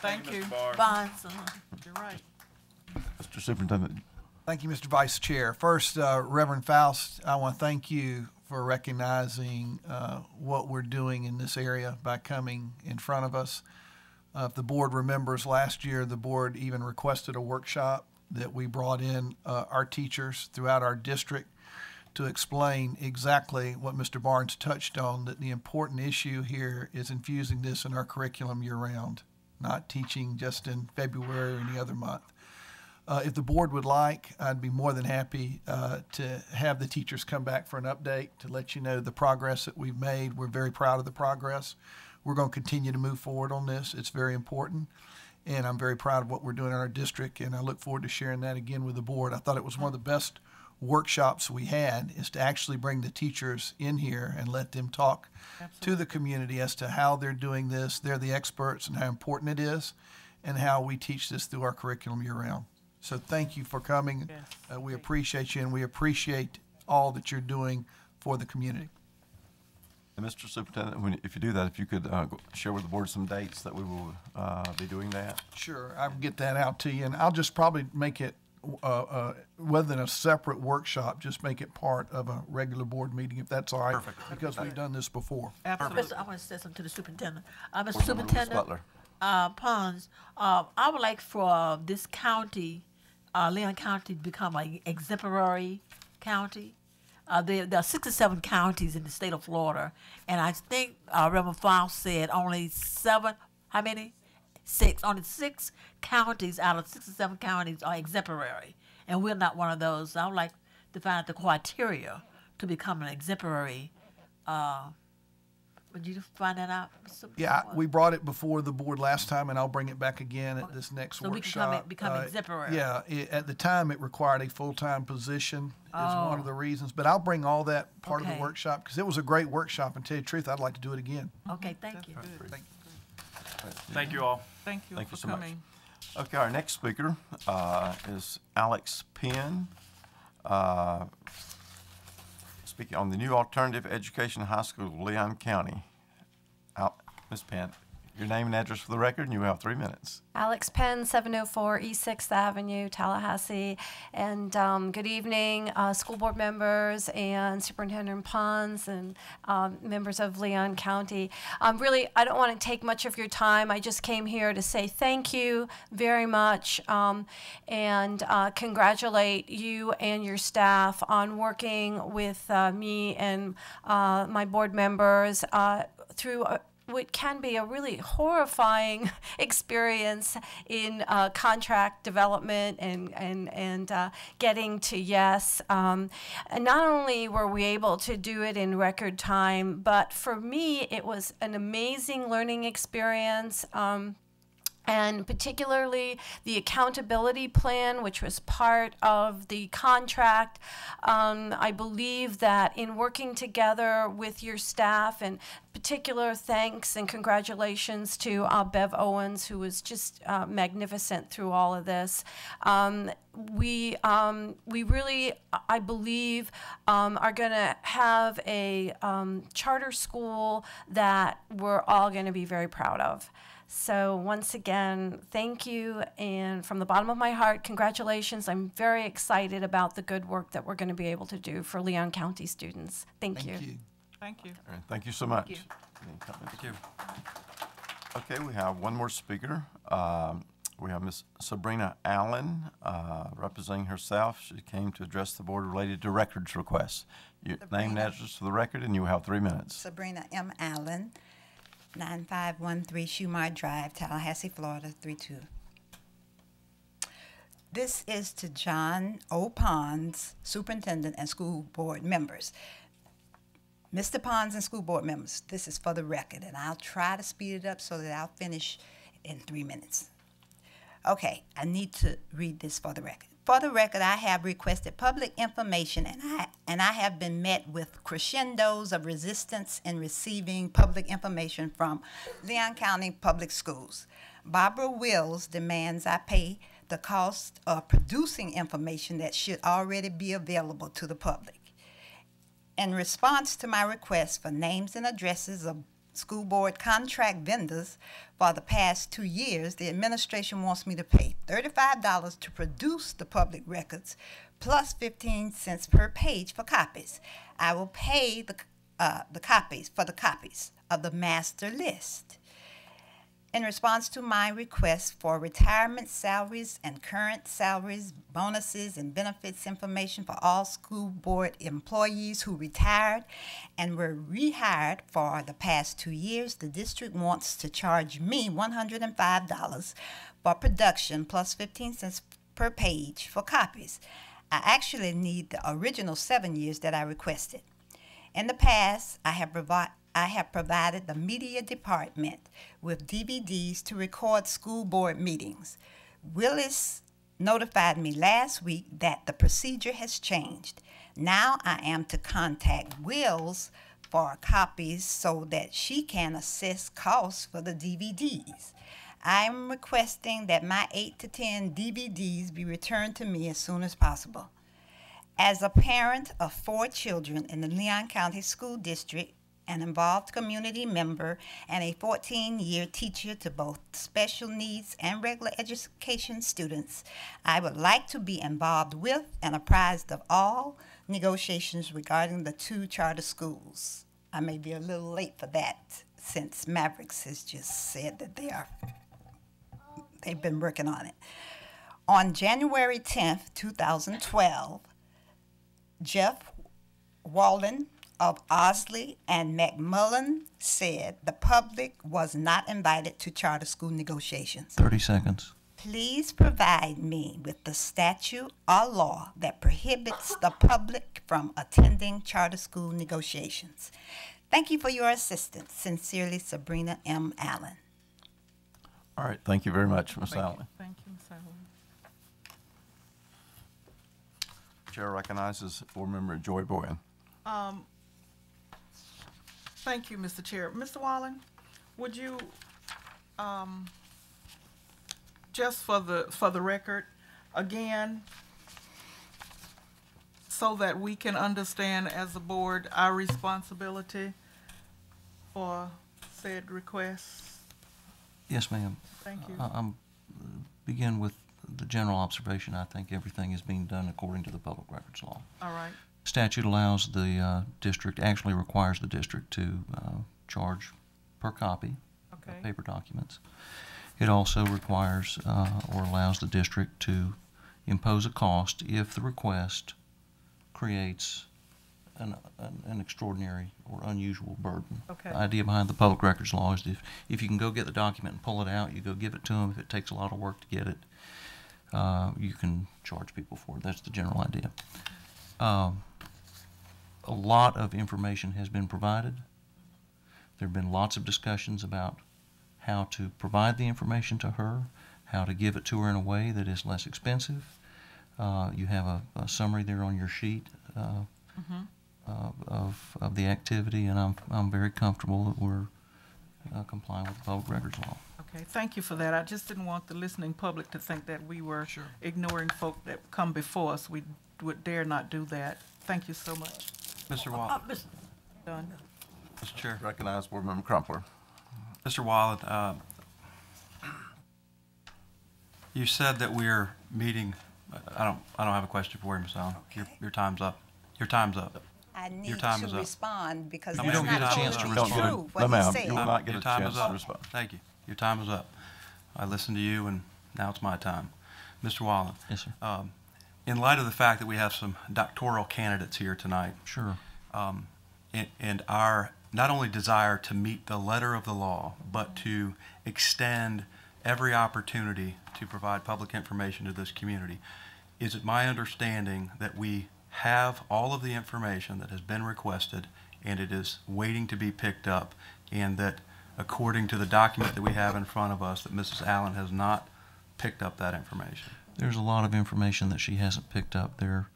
Thank you. Bonds. You're right. Mr. Superintendent. Thank you, Mr. Vice Chair. First, Reverend Faust, I want to thank you for recognizing what we're doing in this area by coming in front of us. If the board remembers, last year the board even requested a workshop that we brought in our teachers throughout our district to explain exactly what Mr. Barnes touched on, that the important issue here is infusing this in our curriculum year-round, not teaching just in February or any other month. If the board would like, I'd be more than happy to have the teachers come back for an update to let you know the progress that we've made. We're very proud of the progress. We're going to continue to move forward on this. It's very important, and I'm very proud of what we're doing in our district, and I look forward to sharing that again with the board. I thought it was one of the best workshops we had, is to actually bring the teachers in here and let them talk to the community as to how they're doing this. They're the experts and how important it is and how we teach this through our curriculum year-round. So thank you for coming. Yes. We appreciate you, and we appreciate all that you're doing for the community. And Mr. Superintendent, if you do that, if you could share with the board some dates that we will be doing that. Sure, I can get that out to you, and I'll just probably make it, rather than a separate workshop, just make it part of a regular board meeting, if that's all right. Perfect. Because we've done this before. Absolutely. I want to say something to the superintendent. Mr. Board Member Superintendent Pons, I would like for this county, Leon County, to become an exemplary county. There are 67 counties in the state of Florida, and I think Reverend Faust said only 7, how many? 6. Only 6 counties out of 67 counties are exemplary, and we're not one of those. I would like to find out the criteria to become an exemplary. Would you find that out? Yeah, we brought it before the board last time, and I'll bring it back again at this next so workshop. we can become exemplary. Yeah, at the time it required a full-time position is one of the reasons. But I'll bring all that part of the workshop, because it was a great workshop, and to tell you the truth, I'd like to do it again. Okay, thank you. Thank you all. Thank you for so coming. Much. Okay, our next speaker is Alex Penn. Speaking on the new alternative education high school of Leon County. Ms. Penn, your name and address for the record, and you have 3 minutes. Alex Penn, 704 East 6th Avenue, Tallahassee. And good evening, school board members and Superintendent Pons and members of Leon County. Really, I don't want to take much of your time. I just came here to say thank you very much and congratulate you and your staff on working with me and my board members through what can be a really horrifying experience in contract development and getting to yes. And not only were we able to do it in record time, but for me it was an amazing learning experience. And particularly the accountability plan, which was part of the contract. I believe that in working together with your staff, and particular thanks and congratulations to Bev Owens, who was just magnificent through all of this. We really, I believe, are going to have a charter school that we're all going to be very proud of. So once again, thank you, and from the bottom of my heart, congratulations. I'm very excited about the good work that we're going to be able to do for Leon County students. Thank you. Thank you. All right, thank you so much. Thank you. Any comments? Thank you. Okay, we have one more speaker. We have Ms. Sabrina Allen representing herself. She came to address the board related to records requests. Your name and address for the record, and you have 3 minutes. Sabrina M. Allen, 9513 Shumar Drive, Tallahassee, Florida, 32. This is to John O. Pons, Superintendent and school board members. Mr. Pons and school board members, this is for the record, and I'll try to speed it up so that I'll finish in 3 minutes. Okay, I need to read this for the record. For the record, I have requested public information, and I have been met with crescendos of resistance in receiving public information from Leon County Public Schools. Barbara Wills demands I pay the cost of producing information that should already be available to the public. In response to my request for names and addresses of school board contract vendors for the past 2 years, the administration wants me to pay $35 to produce the public records plus 15 cents per page for copies. I will pay the copies of the master list. In response to my request for retirement salaries and current salaries, bonuses, and benefits information for all school board employees who retired and were rehired for the past 2 years, the district wants to charge me $105 for production plus 15 cents per page for copies. I actually need the original 7 years that I requested. In the past, I have provided the media department with DVDs to record school board meetings. Willis notified me last week that the procedure has changed. Now I am to contact Wills for copies so that she can assess costs for the DVDs. I am requesting that my 8 to 10 DVDs be returned to me as soon as possible. As a parent of 4 children in the Leon County School District, an involved community member, and a 14-year teacher to both special needs and regular education students, I would like to be involved with and apprised of all negotiations regarding the 2 charter schools. I may be a little late for that since Mavericks has just said that they've been working on it. On January 10th, 2012, Jeff Walden of Osley and McMullen said the public was not invited to charter school negotiations. 30 seconds. Please provide me with the statute or law that prohibits the public from attending charter school negotiations. Thank you for your assistance. Sincerely, Sabrina M. Allen. All right, thank you very much, Ms. Allen. Thank you, Ms. Allen. Chair recognizes Board Member Joy Boyan. Thank you, Mr. Chair. Mr. Wallen, would you, just for the record, again, so that we can understand as a board our responsibility for said requests? Yes, ma'am. Thank you. I'll begin with the general observation. I think everything is being done according to the public records law. All right. Statute allows the district, actually requires the district to charge per copy of paper documents. It also requires or allows the district to impose a cost if the request creates an extraordinary or unusual burden. Okay. The idea behind the public records law is if you can go get the document and pull it out, you go give it to them. If it takes a lot of work to get it, you can charge people for it. That's the general idea. A lot of information has been provided. There have been lots of discussions about how to provide the information to her, how to give it to her in a way that is less expensive. You have a summary there on your sheet of the activity, and I'm very comfortable that we're complying with the public records law. Okay, thank you for that. I just didn't want the listening public to think that we were ignoring folk that come before us. We would dare not do that. Thank you so much. Mr. Wallen. Done. Mr. Chair. Recognize Board Member Crumpler. Mr. Wallen, you said that we're meeting. I don't have a question for you, Ms. Allen. Okay. Your time's up. Your time's up. I need Your time to is up. respond because You that's don't not get a chance to totally respond. true No, what ma'am. he You said. will not get Your a time chance is to up. respond. Thank you. Your time is up. I listened to you, and now it's my time. Mr. Wallen. Yes, sir. In light of the fact that we have some doctoral candidates here tonight, Sure. and our not only desire to meet the letter of the law, but to extend every opportunity to provide public information to this community, is it my understanding that we have all of the information that has been requested and it is waiting to be picked up, and that according to the document that we have in front of us, that Mrs. Allen has not picked up that information? there's a lot of information that she hasn't picked up. There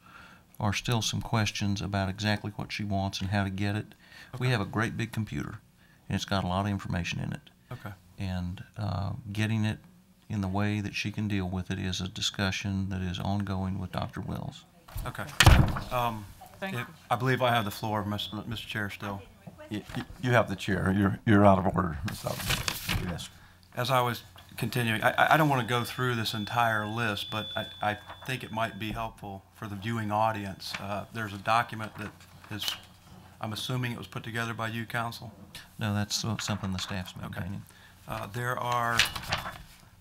are still some questions about exactly what she wants and how to get it. We have a great big computer, and it's got a lot of information in it. Okay. And getting it in the way that she can deal with it is a discussion that is ongoing with Dr. Wells. Okay. Thank you. I believe I have the floor, Mr. Chair, still. You have the chair. You're out of order, Ms. Upton. Yes. As I was continuing, I don't want to go through this entire list, but I think it might be helpful for the viewing audience. There's a document that is, I'm assuming it was put together by you, Council? No, that's something the staff's maintaining. Okay. There are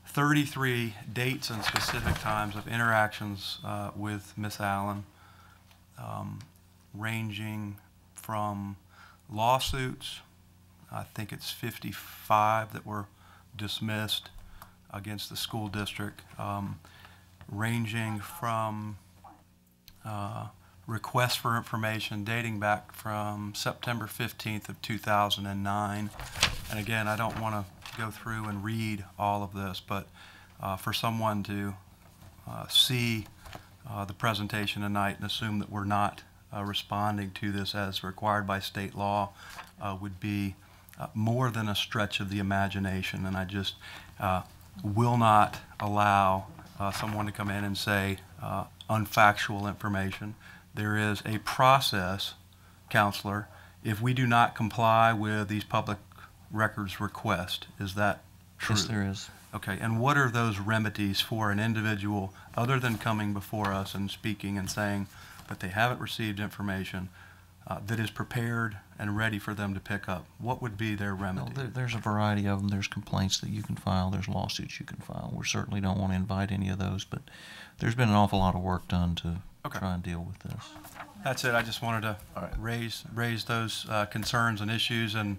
33 dates and specific times of interactions with Ms. Allen, ranging from lawsuits, I think it's 55 that were dismissed against the school district, ranging from requests for information dating back from September 15th of 2009. And again, I don't want to go through and read all of this, but for someone to see the presentation tonight and assume that we're not responding to this as required by state law would be more than a stretch of the imagination. And I just will not allow someone to come in and say unfactual information. There is a process, Counselor, if we do not comply with these public records requests. Is that true? Yes, there is. Okay, and what are those remedies for an individual, other than coming before us and speaking and saying that they haven't received information that is prepared and ready for them to pick up? What would be their remedy? Well, there's a variety of them. There's complaints that you can file. There's lawsuits you can file. We certainly don't want to invite any of those, but there's been an awful lot of work done to try and deal with this. That's it. I just wanted to raise those concerns and issues, and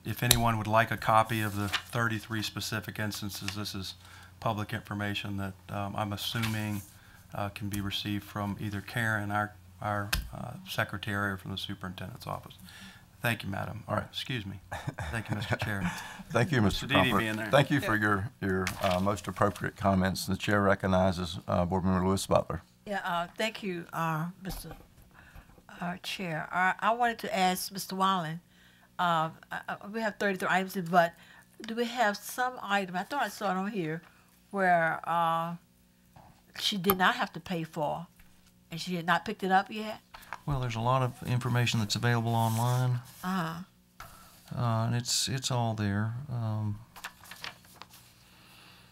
if anyone would like a copy of the 33 specific instances, this is public information that I'm assuming can be received from either Karen, our secretary, or from the superintendent's office. Thank you, Madam. All right, excuse me. Thank you, Mr. Chair. Thank you, Mr. Comfort. Thank you for your most appropriate comments. The chair recognizes Board Member Lewis Butler. Yeah, thank you, Mr. Chair. I wanted to ask Mr. Wallen, we have 33 items, but do we have some item, I thought I saw it on here, where she did not have to pay for, and she had not picked it up yet? Well, there's a lot of information that's available online. And it's all there.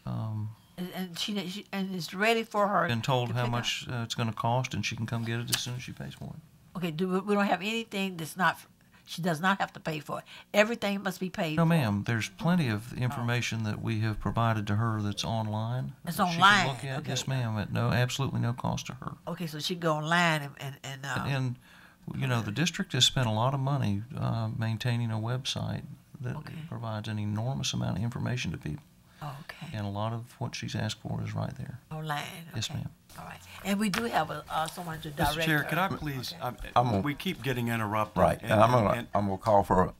And she and it's ready for her. Been told how much it's going to cost, and she can come get it as soon as she pays for it. Okay, we don't have anything that's not. She does not have to pay for it. Everything must be paid for. No, ma'am. There's plenty of information that we have provided to her that's online. It's that online. She can look at. Okay. Yes, ma'am. At absolutely no cost to her. Okay, so she can go online and you know, the district has spent a lot of money maintaining a website that provides an enormous amount of information to people. Oh, okay. And a lot of what she's asked for is right there. Online. Yes, ma'am. All right. And we do have someone to direct. Mr. Chair, her. could I please? We keep getting interrupted. Right, and I'm gonna call for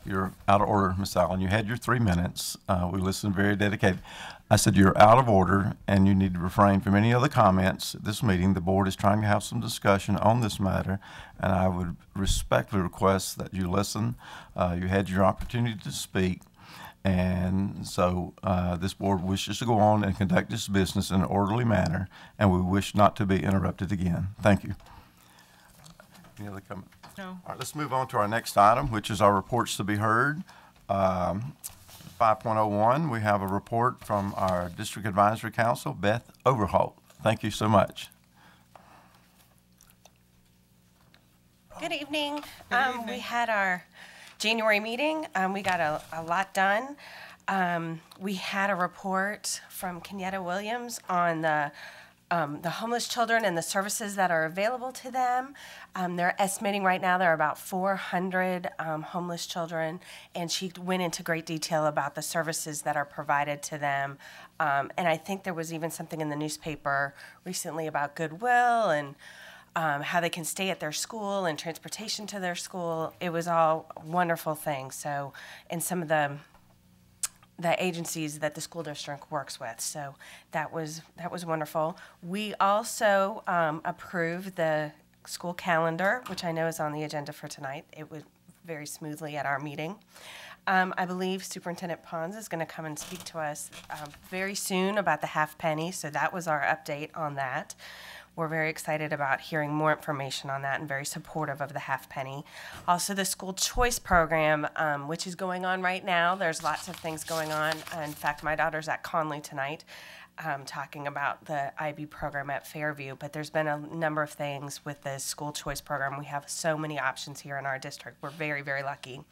you're out of order, Ms. Allen. You had your 3 minutes. We listened very dedicated. I said you're out of order, and you need to refrain from any other comments at this meeting. The board is trying to have some discussion on this matter, and I would respectfully request that you listen. You had your opportunity to speak. And so this board wishes to go on and conduct its business in an orderly manner, and we wish not to be interrupted again. Thank you. Any other comments? No. All right, let's move on to our next item, which is our reports to be heard. 5.01, we have a report from our District Advisory Council, Beth Overholt. Thank you so much. Good evening. We had our January meeting. We got a lot done. We had a report from Kenyatta Williams on the homeless children and the services that are available to them. They're estimating right now there are about 400 homeless children, and she went into great detail about the services that are provided to them. And I think there was even something in the newspaper recently about Goodwill and how they can stay at their school and transportation to their school. It was all wonderful things. So, and some of the the agencies that the school district works with. So that was wonderful. We also approved the school calendar, which I know is on the agenda for tonight. It went very smoothly at our meeting. I believe Superintendent Pons is going to come and speak to us very soon about the half penny. So that was our update on that. We're very excited about hearing more information on that and very supportive of the half penny. Also, the school choice program, which is going on right now. There's lots of things going on. In fact, my daughter's at Conley tonight talking about the IB program at Fairview. But there's been a number of things with the school choice program. We have so many options here in our district. We're very, very lucky.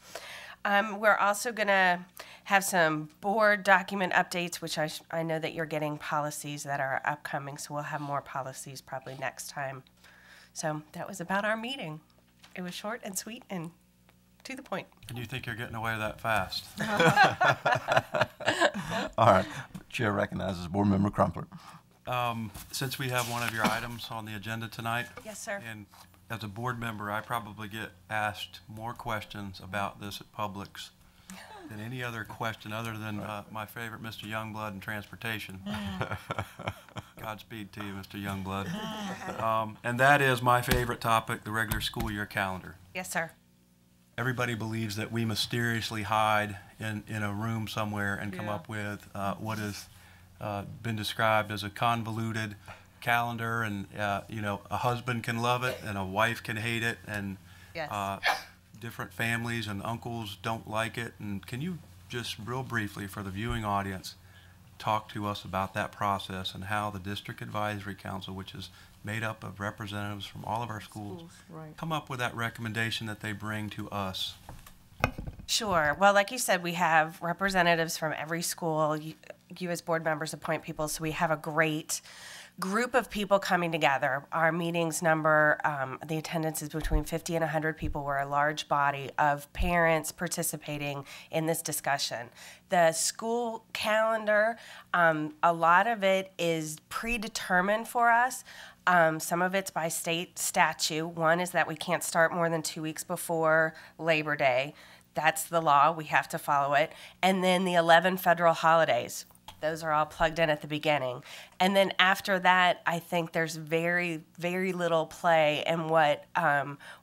We're also going to have some board document updates, which I know that you're getting policies that are upcoming, so we'll have more policies probably next time. So that was about our meeting. It was short and sweet and to the point. And you think you're getting away that fast? All right. Chair recognizes Board Member Crumpler. Since we have one of your items on the agenda tonight. Yes, sir. And as a board member, I probably get asked more questions about this at Publix than any other question other than my favorite, Mr. Youngblood and transportation. Godspeed to you, Mr. Youngblood. And that is my favorite topic, the regular school year calendar. Yes, sir. Everybody believes that we mysteriously hide in a room somewhere and come up with what has been described as a convoluted calendar, and you know, a husband can love it and a wife can hate it, and different families and uncles don't like it. And can you just real briefly for the viewing audience talk to us about that process and how the District Advisory Council, which is made up of representatives from all of our schools, come up with that recommendation that they bring to us? Sure. Well, like you said, we have representatives from every school. You as board members appoint people, so we have a great group of people coming together. Our meetings number, the attendance is between 50 and 100 people. We're a large body of parents participating in this discussion. The school calendar, a lot of it is predetermined for us. Some of it's by state statute. One is that we can't start more than 2 weeks before Labor Day. That's the law. We have to follow it. And then the 11 federal holidays. Those are all plugged in at the beginning. And then after that, I think there's very, very little play in what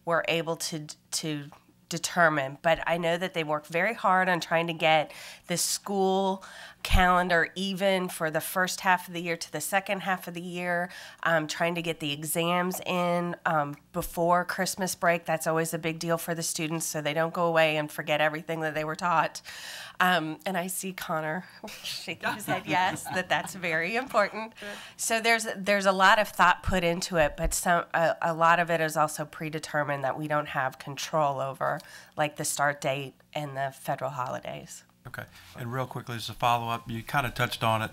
we're able to determine. But I know that they work very hard on trying to get the school calendar even for the first half of the year to the second half of the year, trying to get the exams in before Christmas break. That's always a big deal for the students, so they don't go away and forget everything that they were taught. And I see Connor shaking his head yes, that's very important. So there's a lot of thought put into it, but a lot of it is also predetermined that we don't have control over, like the start date and the federal holidays. Okay. And real quickly, as a follow-up, you kind of touched on it.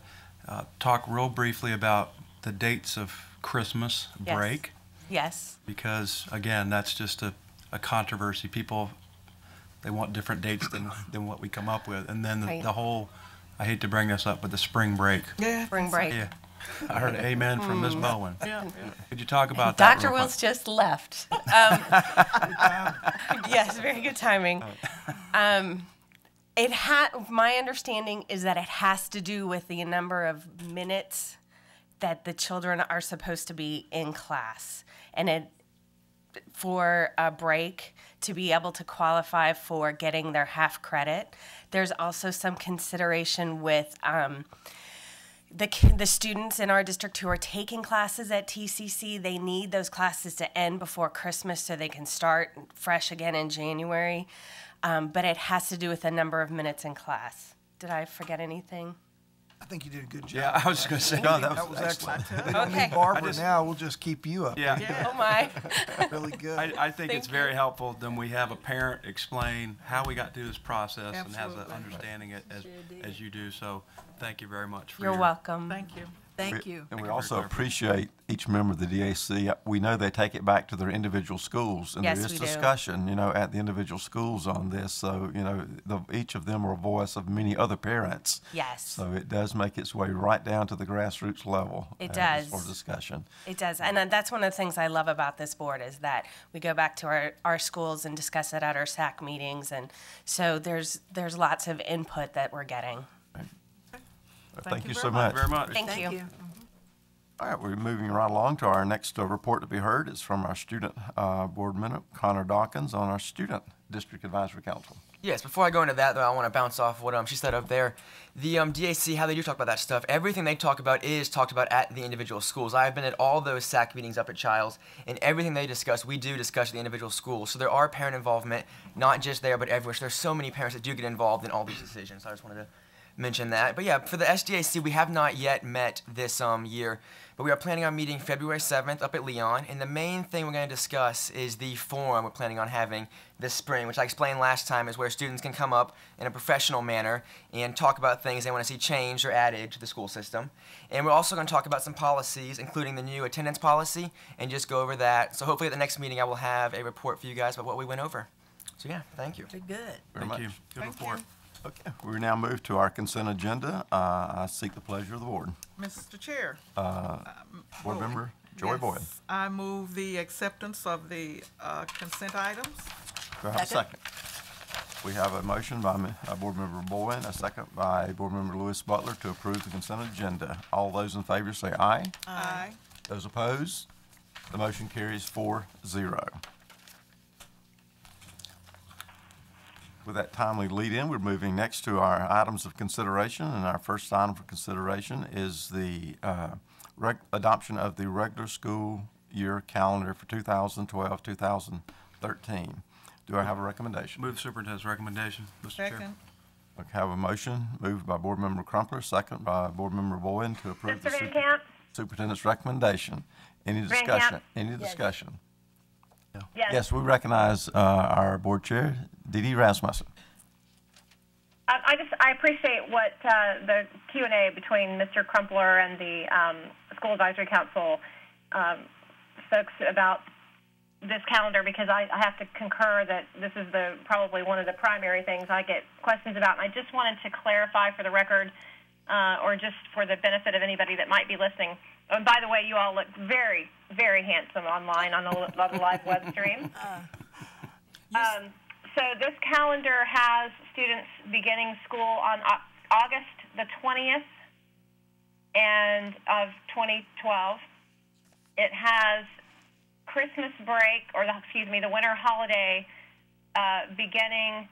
Talk real briefly about the dates of Christmas break. Yes. Because, again, that's just a controversy. People, they want different dates than what we come up with. And then the whole, I hate to bring this up, but the spring break. Yeah. Spring break. Yeah. I heard amen from Ms. Bowen. Yeah. Could you talk about that? Dr. Wills just left. Yes, very good timing. My understanding is that it has to do with the number of minutes that the children are supposed to be in class. And for a break to be able to qualify for getting their half credit. There's also some consideration with the students in our district who are taking classes at TCC. They need those classes to end before Christmas so they can start fresh again in January. But it has to do with the number of minutes in class. Did I forget anything? I think you did a good job. Yeah, I was just going to say, no, that was excellent. Okay. Barbara, now we'll just keep you up. Yeah. Oh, my. Really good. I think it's very helpful then we have a parent explain how we got through this process and has an understanding it as you do. So thank you very much. You're welcome. Thank you. Thank you. And we also appreciate each member of the DAC. We know they take it back to their individual schools, and yes, there is discussion, you know, at the individual schools on this. So, you know, each of them are a voice of many other parents. Yes. So it does make its way right down to the grassroots level. It does. For discussion. It does. And that's one of the things I love about this board is that we go back to our schools and discuss it at our SAC meetings. And so there's lots of input that we're getting. Thank you so much. Very much. Thank you. All right, we're moving right along to our next report to be heard. It's from our student board member, Connor Dawkins, on our Student District Advisory Council. Yes, before I go into that, though, I want to bounce off what she said up there. The DAC, how they do talk about that stuff, everything they talk about is talked about at the individual schools. I've been at all those SAC meetings up at Childs, and everything they discuss, we do discuss at the individual schools. So there are parent involvement, not just there, but everywhere. So there's so many parents that do get involved in all these decisions. So I just wanted to mention that. But yeah, for the SDAC, we have not yet met this year, but we are planning on meeting February 7th up at Leon, and the main thing we're going to discuss is the forum we're planning on having this spring, which I explained last time is where students can come up in a professional manner and talk about things they want to see changed or added to the school system. And we're also going to talk about some policies, including the new attendance policy, and just go over that. So hopefully at the next meeting I will have a report for you guys about what we went over. So yeah, thank you. Very good. Thank you. Good report. Okay, we now move to our consent agenda. I seek the pleasure of the board. Mr. Chair. Board member Joy Boyd. I move the acceptance of the consent items. Do I have a second? We have a motion by Board Member Boyd, a second by Board Member Lewis Butler to approve the consent agenda. All those in favor say aye. Aye. Those opposed? The motion carries 4-0. With that timely lead-in, we're moving next to our items of consideration, and our first item for consideration is the adoption of the regular school year calendar for 2012-2013. Do I have a recommendation? Move the superintendent's recommendation, Mr. Chair. Second. Okay, I have a motion moved by Board Member Crumpler, second by Board Member Boyd to approve the Mr. Van Camp? superintendent's recommendation. Any Van discussion? Camp? Any discussion? Yes. We recognize our board chair, Dee Dee Rasmussen. I appreciate what the Q&A between Mr. Crumpler and the School Advisory Council folks about this calendar, because I have to concur that this is probably one of the primary things I get questions about. And I just wanted to clarify for the record, or just for the benefit of anybody that might be listening. And by the way, you all look very, very handsome online on the live web stream. So this calendar has students beginning school on August the 20th of 2012. It has Christmas break, or the winter holiday beginning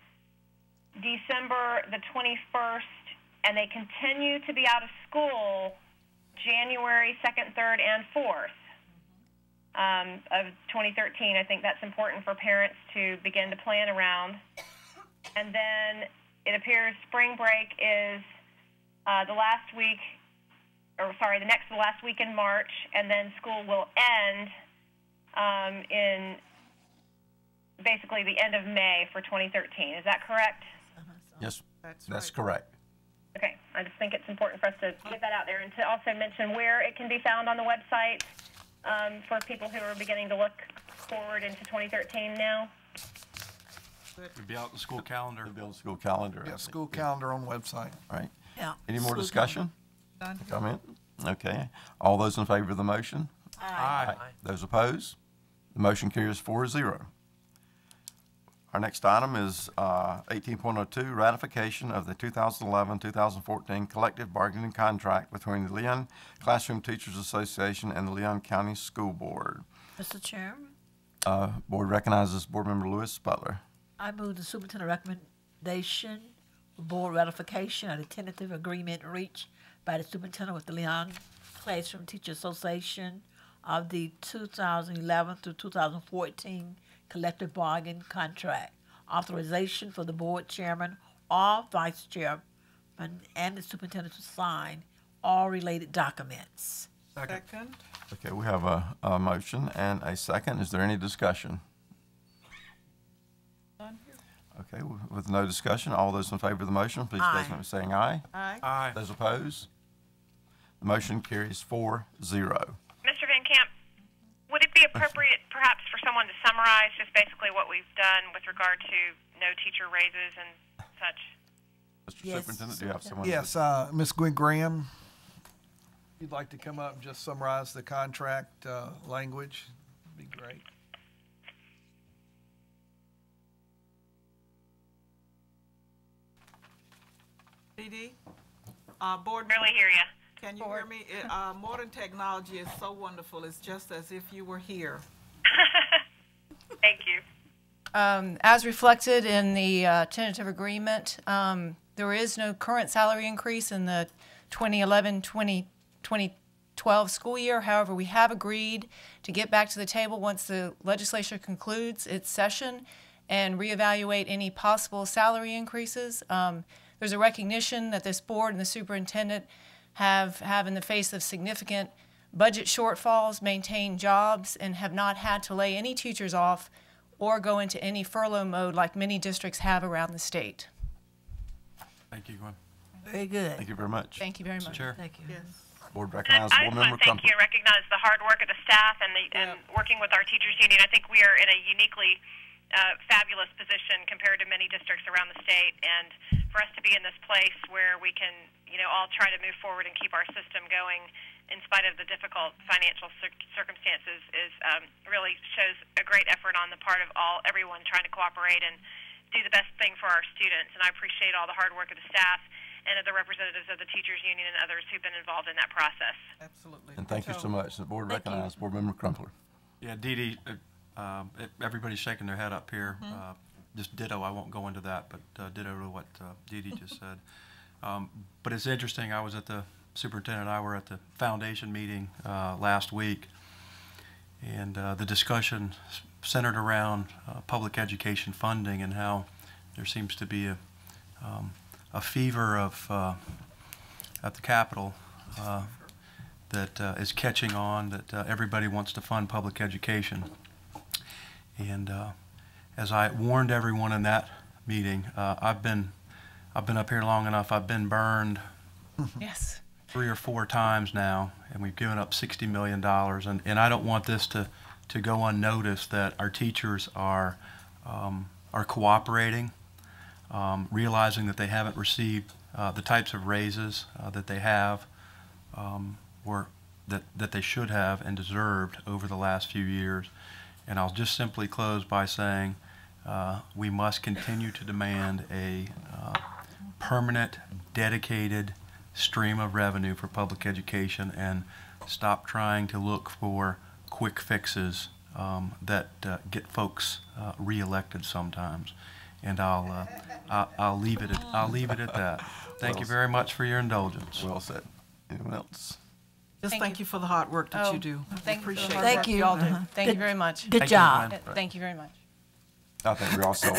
December the 21st, and they continue to be out of school January 2nd, 3rd, and 4th of 2013. I think that's important for parents to begin to plan around. And then it appears spring break is the last week in March, and then school will end in basically the end of May for 2013. Is that correct? Yes, that's correct. Okay, I just think it's important for us to get that out there, and to also mention where it can be found on the website for people who are beginning to look forward into 2013 now. It'll be out in the school calendar. It'll be on the school calendar. Yeah, school calendar on the website. All right. Yeah. Any more School discussion? calendar. Comment? Okay. All those in favor of the motion? Aye. Those opposed? The motion carries 4-0. Our next item is 18.02, ratification of the 2011-2014 collective bargaining contract between the Leon Classroom Teachers Association and the Leon County School Board. Mr. Chairman, Board recognizes Board Member Lewis Butler. I move the superintendent recommendation for board ratification of the tentative agreement reached by the superintendent with the Leon Classroom Teachers Association of the 2011 to 2014 collective bargain contract. Authorization for the board chairman or vice chairman and the superintendent to sign all related documents. Second. Okay, we have a motion and a second. Is there any discussion? Okay, with no discussion, all those in favor of the motion, please designate by saying aye. Aye. Aye. Those opposed? The motion carries 4-0. Mr. Van Camp, would it be appropriate perhaps for someone to summarize just basically what we've done with regard to no teacher raises and such? Mr. Superintendent, do you have someone? Yes, Ms. Gwen Graham, if you'd like to come up and just summarize the contract language, it'd be great. Dee Dee? Board Barely hear you. Can you hear me? Modern technology is so wonderful. It's just as if you were here. Thank you. As reflected in the tentative agreement, there is no current salary increase in the 2011-2012 school year. However, we have agreed to get back to the table once the legislature concludes its session and reevaluate any possible salary increases. There's a recognition that this board and the superintendent have in the face of significant budget shortfalls, maintained jobs, and have not had to lay any teachers off or go into any furlough mode like many districts have around the state. Thank you, Gwen. Very good. Thank you very much. Thank you very much. Chair. Thank you. Yes. Board I recognizes just Board want Member to thank you Crumpler. and recognize the hard work of the staff and working with our teachers union. I think we are in a uniquely fabulous position compared to many districts around the state, and for us to be in this place where we can, all try to move forward and keep our system going in spite of the difficult financial circumstances is really shows a great effort on the part of everyone trying to cooperate and do the best thing for our students. And I appreciate all the hard work of the staff and of the representatives of the teachers union and others who've been involved in that process. Absolutely. And thank you so much. The board recognizes Board Member Crumpler. Yeah, Dee Dee, everybody's shaking their head up here. Just ditto, I won't go into that, but ditto to what Dee Dee just said. But it's interesting, Superintendent and I were at the foundation meeting last week, and the discussion centered around public education funding and how there seems to be a fever at the Capitol that is catching on, that everybody wants to fund public education. And as I warned everyone in that meeting, I've been up here long enough. I've been burned. Yes. 3 or 4 times now, and we've given up $60 million. And I don't want this to go unnoticed, that our teachers are cooperating, realizing that they haven't received the types of raises that they have, or that they should have and deserved over the last few years. And I'll just simply close by saying we must continue to demand a permanent, dedicated stream of revenue for public education and stop trying to look for quick fixes that get folks reelected sometimes. And I'll leave it at that. Thank you very much for your indulgence. Well said. Anyone else? Just thank you for the hard work that you do. Appreciate it. Thank you. Y'all do. Thank you very much. Good job. Thank you very much. I think we also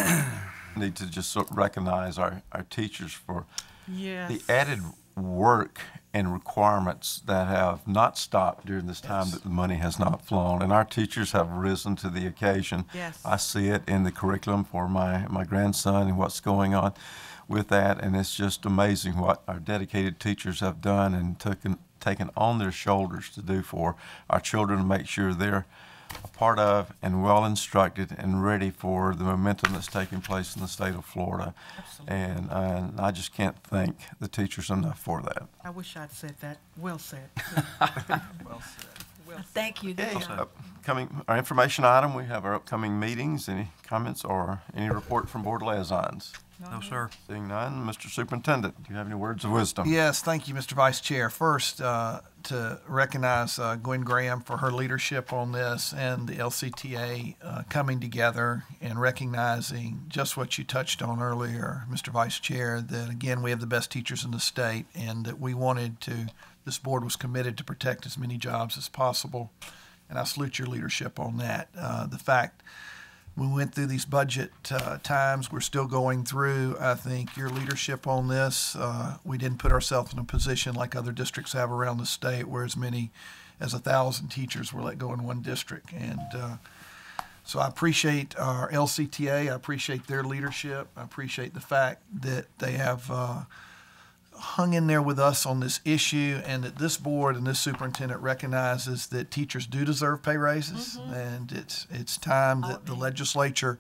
need to just sort of recognize our teachers for the added work and requirements that have not stopped during this time that the money has not flown. And our teachers have risen to the occasion. Yes. I see it in the curriculum for my grandson and what's going on with that. And it's just amazing what our dedicated teachers have done and taken on their shoulders to do for our children, to make sure they're a part of and well instructed and ready for the momentum that's taking place in the state of Florida. Absolutely. And I just can't thank the teachers enough for that. I wish I'd said that. Well said. Well said. Thank you. Okay. Our information item, we have our upcoming meetings. Any comments or any report from board liaisons? No, sir. Seeing none, Mr. Superintendent, do you have any words of wisdom? Yes, thank you, Mr. Vice Chair. First, to recognize Gwen Graham for her leadership on this and the LCTA coming together and recognizing just what you touched on earlier, Mr. Vice Chair, that again, we have the best teachers in the state and that this board was committed to protect as many jobs as possible. And I salute your leadership on that. The fact we went through these budget times, we're still going through. I think your leadership on this, we didn't put ourselves in a position like other districts have around the state where as many as 1,000 teachers were let go in one district. And so I appreciate our LCTA. I appreciate their leadership. I appreciate the fact that they have hung in there with us on this issue, and that this board and this superintendent recognizes that teachers do deserve pay raises, and it's time that the legislature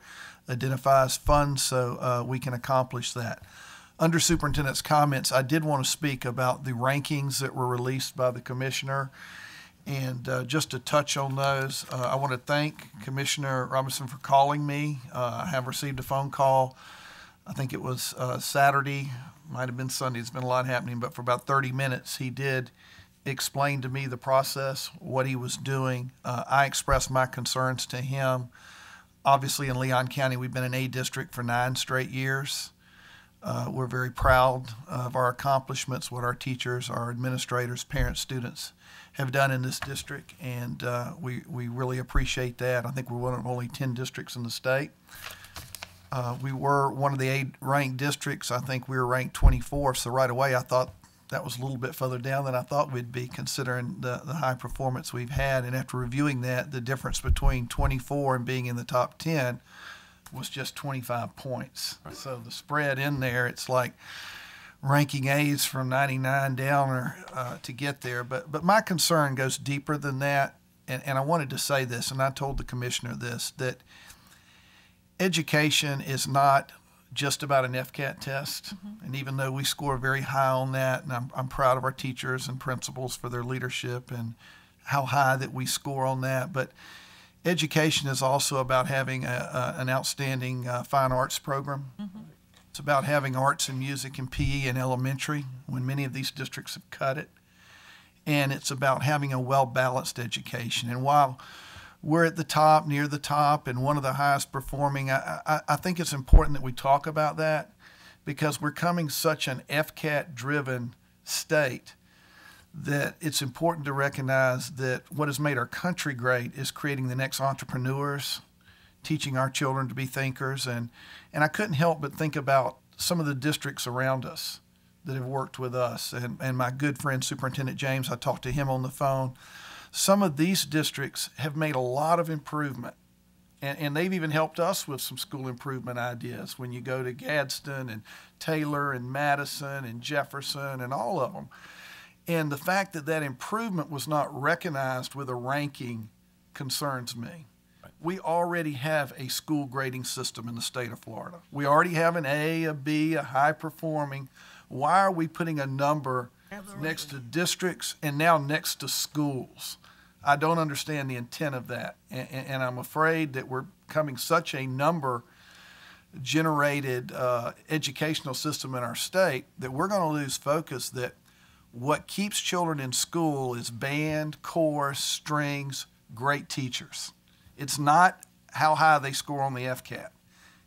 identifies funds so we can accomplish that. Under superintendent's comments, I did want to speak about the rankings that were released by the commissioner, and just to touch on those, I want to thank Commissioner Robinson for calling me. I have received a phone call, I think it was Saturday might have been Sunday, it's been a lot happening, but for about 30 minutes, he did explain to me the process, what he was doing. I expressed my concerns to him. Obviously, in Leon County, we've been an A district for 9 straight years. We're very proud of our accomplishments, what our teachers, our administrators, parents, students have done in this district, and we really appreciate that. I think we're one of only 10 districts in the state. We were one of the 8 ranked districts. I think we were ranked 24th, so right away I thought that was a little bit further down than I thought we'd be, considering the high performance we've had. And after reviewing that, the difference between 24 and being in the top 10 was just 25 points. Right. So the spread in there, it's like ranking A's from 99 down or, to get there. But my concern goes deeper than that, and I wanted to say this, and I told the commissioner this, that education is not just about an FCAT test. And even though we score very high on that, and I'm proud of our teachers and principals for their leadership and how high that we score on that, but education is also about having an outstanding fine arts program. It's about having arts and music and PE in elementary, when many of these districts have cut it. And it's about having a well-balanced education. And while we're at the top, near the top, and one of the highest performing, I think it's important that we talk about that, because we're coming such an FCAT-driven state that it's important to recognize that what has made our country great is creating the next entrepreneurs, teaching our children to be thinkers. And I couldn't help but think about some of the districts around us that have worked with us. And my good friend, Superintendent James, I talked to him on the phone. Some of these districts have made a lot of improvement, and they've even helped us with some school improvement ideas. When you go to Gadsden and Taylor and Madison and Jefferson and all of them, and the fact that that improvement was not recognized with a ranking concerns me. We already have a school grading system in the state of Florida. We already have an A, a B, a high performing. Why are we putting a number next to districts and now next to schools? I don't understand the intent of that. And I'm afraid that we're becoming such a number generated educational system in our state that we're going to lose focus that what keeps children in school is band, chorus, strings, great teachers. It's not how high they score on the FCAT.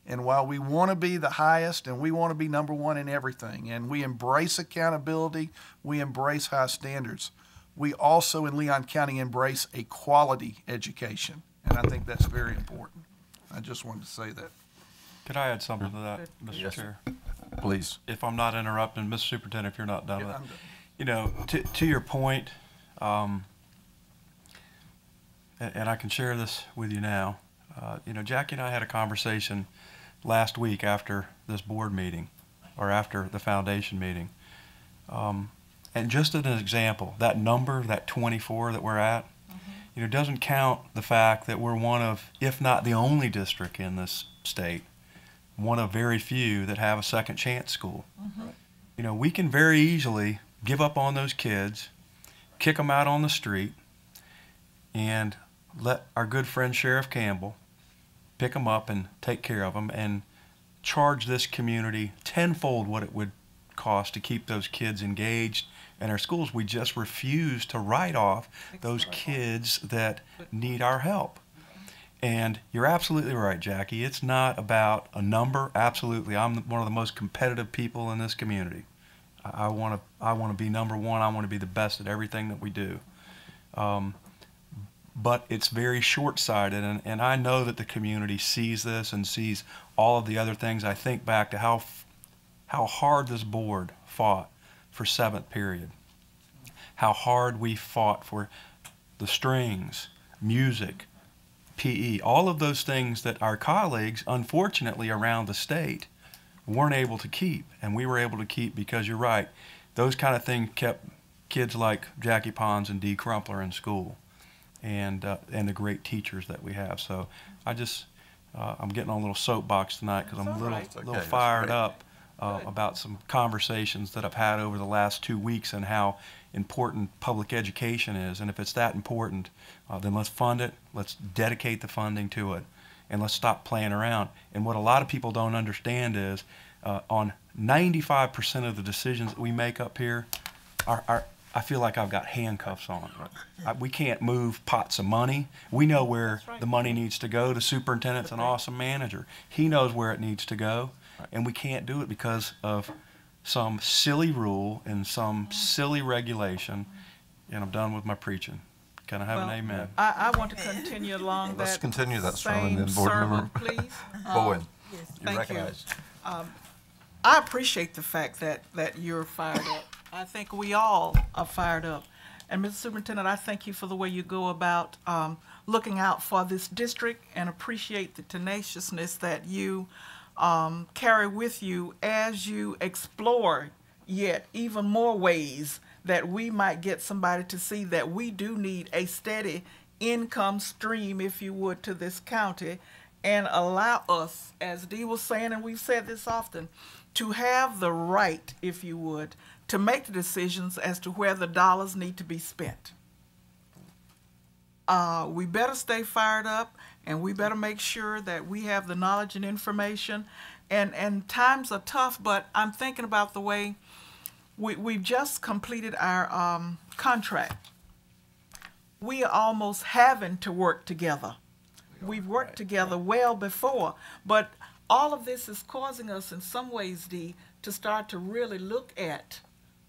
And while we want to be the highest and we want to be number one in everything, and we embrace accountability, we embrace high standards, we also in Leon County embrace a quality education. And I think that's very important. I just wanted to say that. Could I add something to that, Mr. Yes, Chair? Please. If I'm not interrupting, Mr. Superintendent, if you're not done Yeah, with I'm it. done. You know, to your point, and I can share this with you now. You know, Jackie and I had a conversation last week after this board meeting, or after the foundation meeting. And just as an example, that number, that 24 that we're at, you know, doesn't count the fact that we're one of, if not the only district in this state, one of very few that have a second chance school. You know, we can very easily give up on those kids, kick them out on the street, and let our good friend Sheriff Campbell pick them up and take care of them and charge this community tenfold what it would cost to keep those kids engaged in our schools. We just refuse to write off those kids that need our help. And you're absolutely right, Jackie. It's not about a number. Absolutely. I'm one of the most competitive people in this community. I want to be number one. I want to be the best at everything that we do. But it's very short-sighted, and I know that the community sees this and sees all of the other things. I think back to how hard this board fought for 7th period, how hard we fought for the strings, music, PE, all of those things that our colleagues, unfortunately, around the state weren't able to keep, and we were able to keep because you're right. Those kind of things kept kids like Jackie Pons and Dee Crumpler in school, and the great teachers that we have. So I just, I'm getting on a little soapbox tonight because I'm a little fired up about some conversations that I've had over the last 2 weeks and how important public education is. And if it's that important, then let's fund it, let's dedicate the funding to it, and let's stop playing around. And what a lot of people don't understand is on 95% of the decisions that we make up here are I feel like I've got handcuffs on. We can't move pots of money. We know where the money needs to go. The superintendent's an awesome manager. He knows where it needs to go, and we can't do it because of some silly rule and some silly regulation. And I'm done with my preaching. Can I have an amen? I want to continue along Let's that continue that sermon same then, Board sermon, Member please. Bowen. Yes, You thank recognize. you. I appreciate the fact that you're fired up. I think we all are fired up. And Mr. Superintendent, I thank you for the way you go about looking out for this district, and appreciate the tenaciousness that you carry with you as you explore yet even more ways that we might get somebody to see that we do need a steady income stream, if you would, to this county, and allow us, as Dee was saying, and we've said this often, to have the right, if you would, to make the decisions as to where the dollars need to be spent. We better stay fired up, and we better make sure that we have the knowledge and information. And times are tough, but I'm thinking about the way we've just completed our contract. We are almost having to work together. We've worked together well before, but all of this is causing us in some ways, Dee, to start to really look at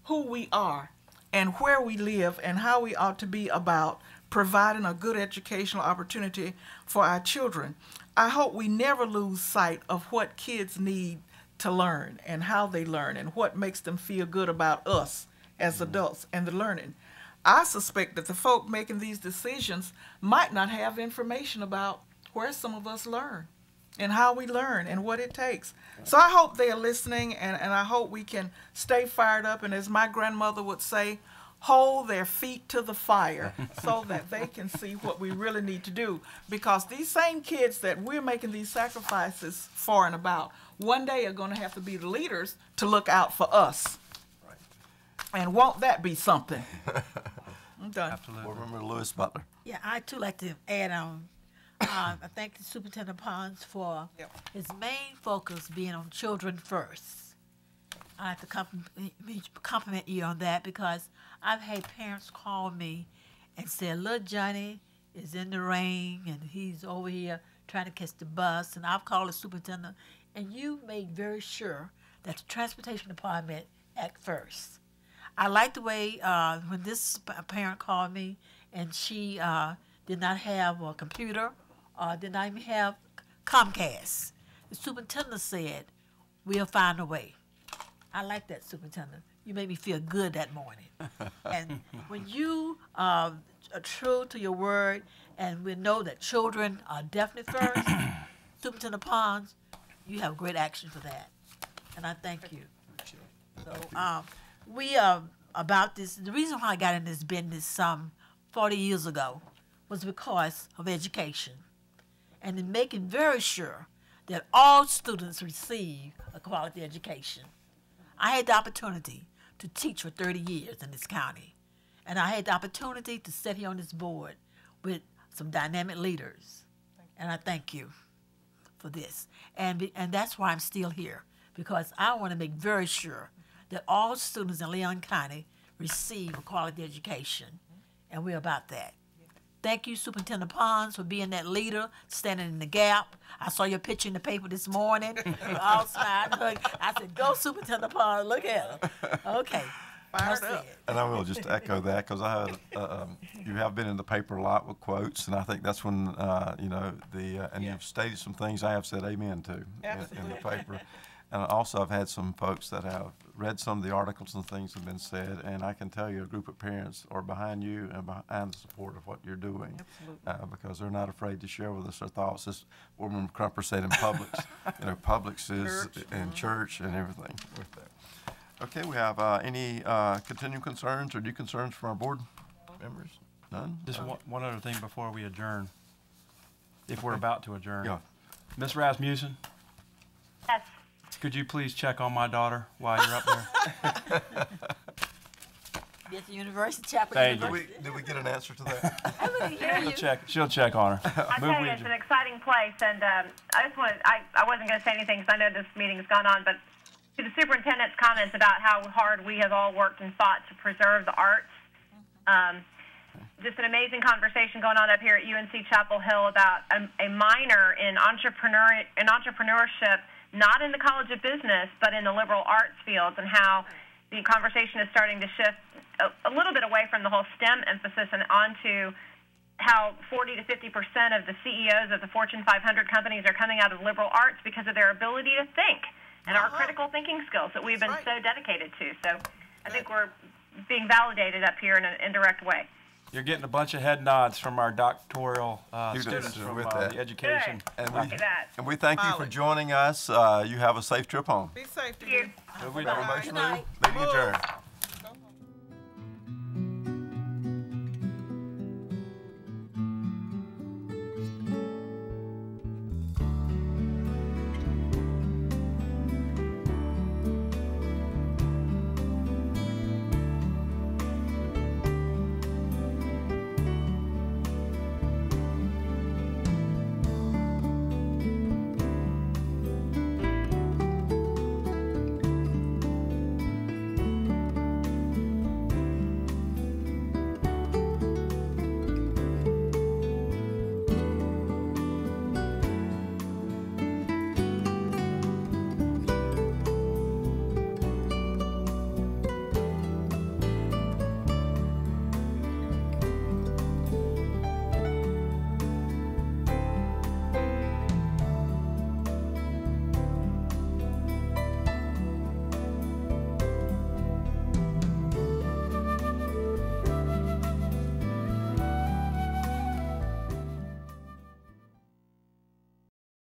who we are and where we live and how we ought to be about providing a good educational opportunity for our children. I hope we never lose sight of what kids need to learn and how they learn and what makes them feel good about us as adults and the learning. I suspect that the folk making these decisions might not have information about where some of us learn and how we learn and what it takes. So I hope they are listening, and I hope we can stay fired up, and as my grandmother would say, hold their feet to the fire so that they can see what we really need to do. Because these same kids that we're making these sacrifices for and about, one day are going to have to be the leaders to look out for us. Right. And won't that be something? I'm done. Absolutely. Board Member Lewis Butler. Yeah, I too like to add on. I thank the Superintendent Pons for his main focus being on children first. I have to compliment you on that, because I've had parents call me and say, little Johnny is in the rain and he's over here trying to catch the bus, and I've called the superintendent, and you made very sure that the transportation department act first. I like the way when this parent called me and she did not have a computer, did not even have Comcast. The superintendent said, we'll find a way. I like that, superintendent. You made me feel good that morning. And when you are true to your word, and we know that children are definitely first, Superintendent Pons, you have great action for that. And I thank you. So we about this, the reason why I got in this business 40 years ago was because of education. And in making very sure that all students receive a quality education. I had the opportunity to teach for 30 years in this county. And I had the opportunity to sit here on this board with some dynamic leaders. And I thank you for this. And that's why I'm still here, because I want to make very sure that all students in Leon County receive a quality education. And we're about that. Thank you, Superintendent Pons, for being that leader, standing in the gap. I saw your picture in the paper this morning. You're all smiling. I said, go, Superintendent Pons, look at him. Okay. And I will just echo that, because I have, you have been in the paper a lot with quotes, and I think that's when, you know, and you've stated some things I have said amen to in the paper. And also I've had some folks that have read some of the articles and things that have been said, and I can tell you a group of parents are behind you and behind the support of what you're doing. Because they're not afraid to share with us their thoughts. As Boardman Crumper said in Publix, you know, Publix is in church and everything with that. Okay, we have any continuing concerns or new concerns from our board members? None? Just one other thing before we adjourn, if we're about to adjourn. Yeah. Ms. Rasmussen? Yes. Could you please check on my daughter while you're up there? At the university, Chapel University. Did we get an answer to that? I wouldn't hear you. She'll check on her. I tell you, it's an exciting place, and I wasn't going to say anything because I know this meeting has gone on, but to the superintendent's comments about how hard we have all worked and fought to preserve the arts. Just an amazing conversation going on up here at UNC Chapel Hill about a minor in entrepreneurship, not in the College of Business, but in the liberal arts fields, and how the conversation is starting to shift a little bit away from the whole STEM emphasis and onto how 40 to 50% of the CEOs of the Fortune 500 companies are coming out of liberal arts because of their ability to think and our critical thinking skills that we've been so dedicated to. So I think we're being validated up here in an indirect way. You're getting a bunch of head nods from our doctoral students from the education. And we thank you for joining us. You have a safe trip home. Be safe to you. Meeting adjourned.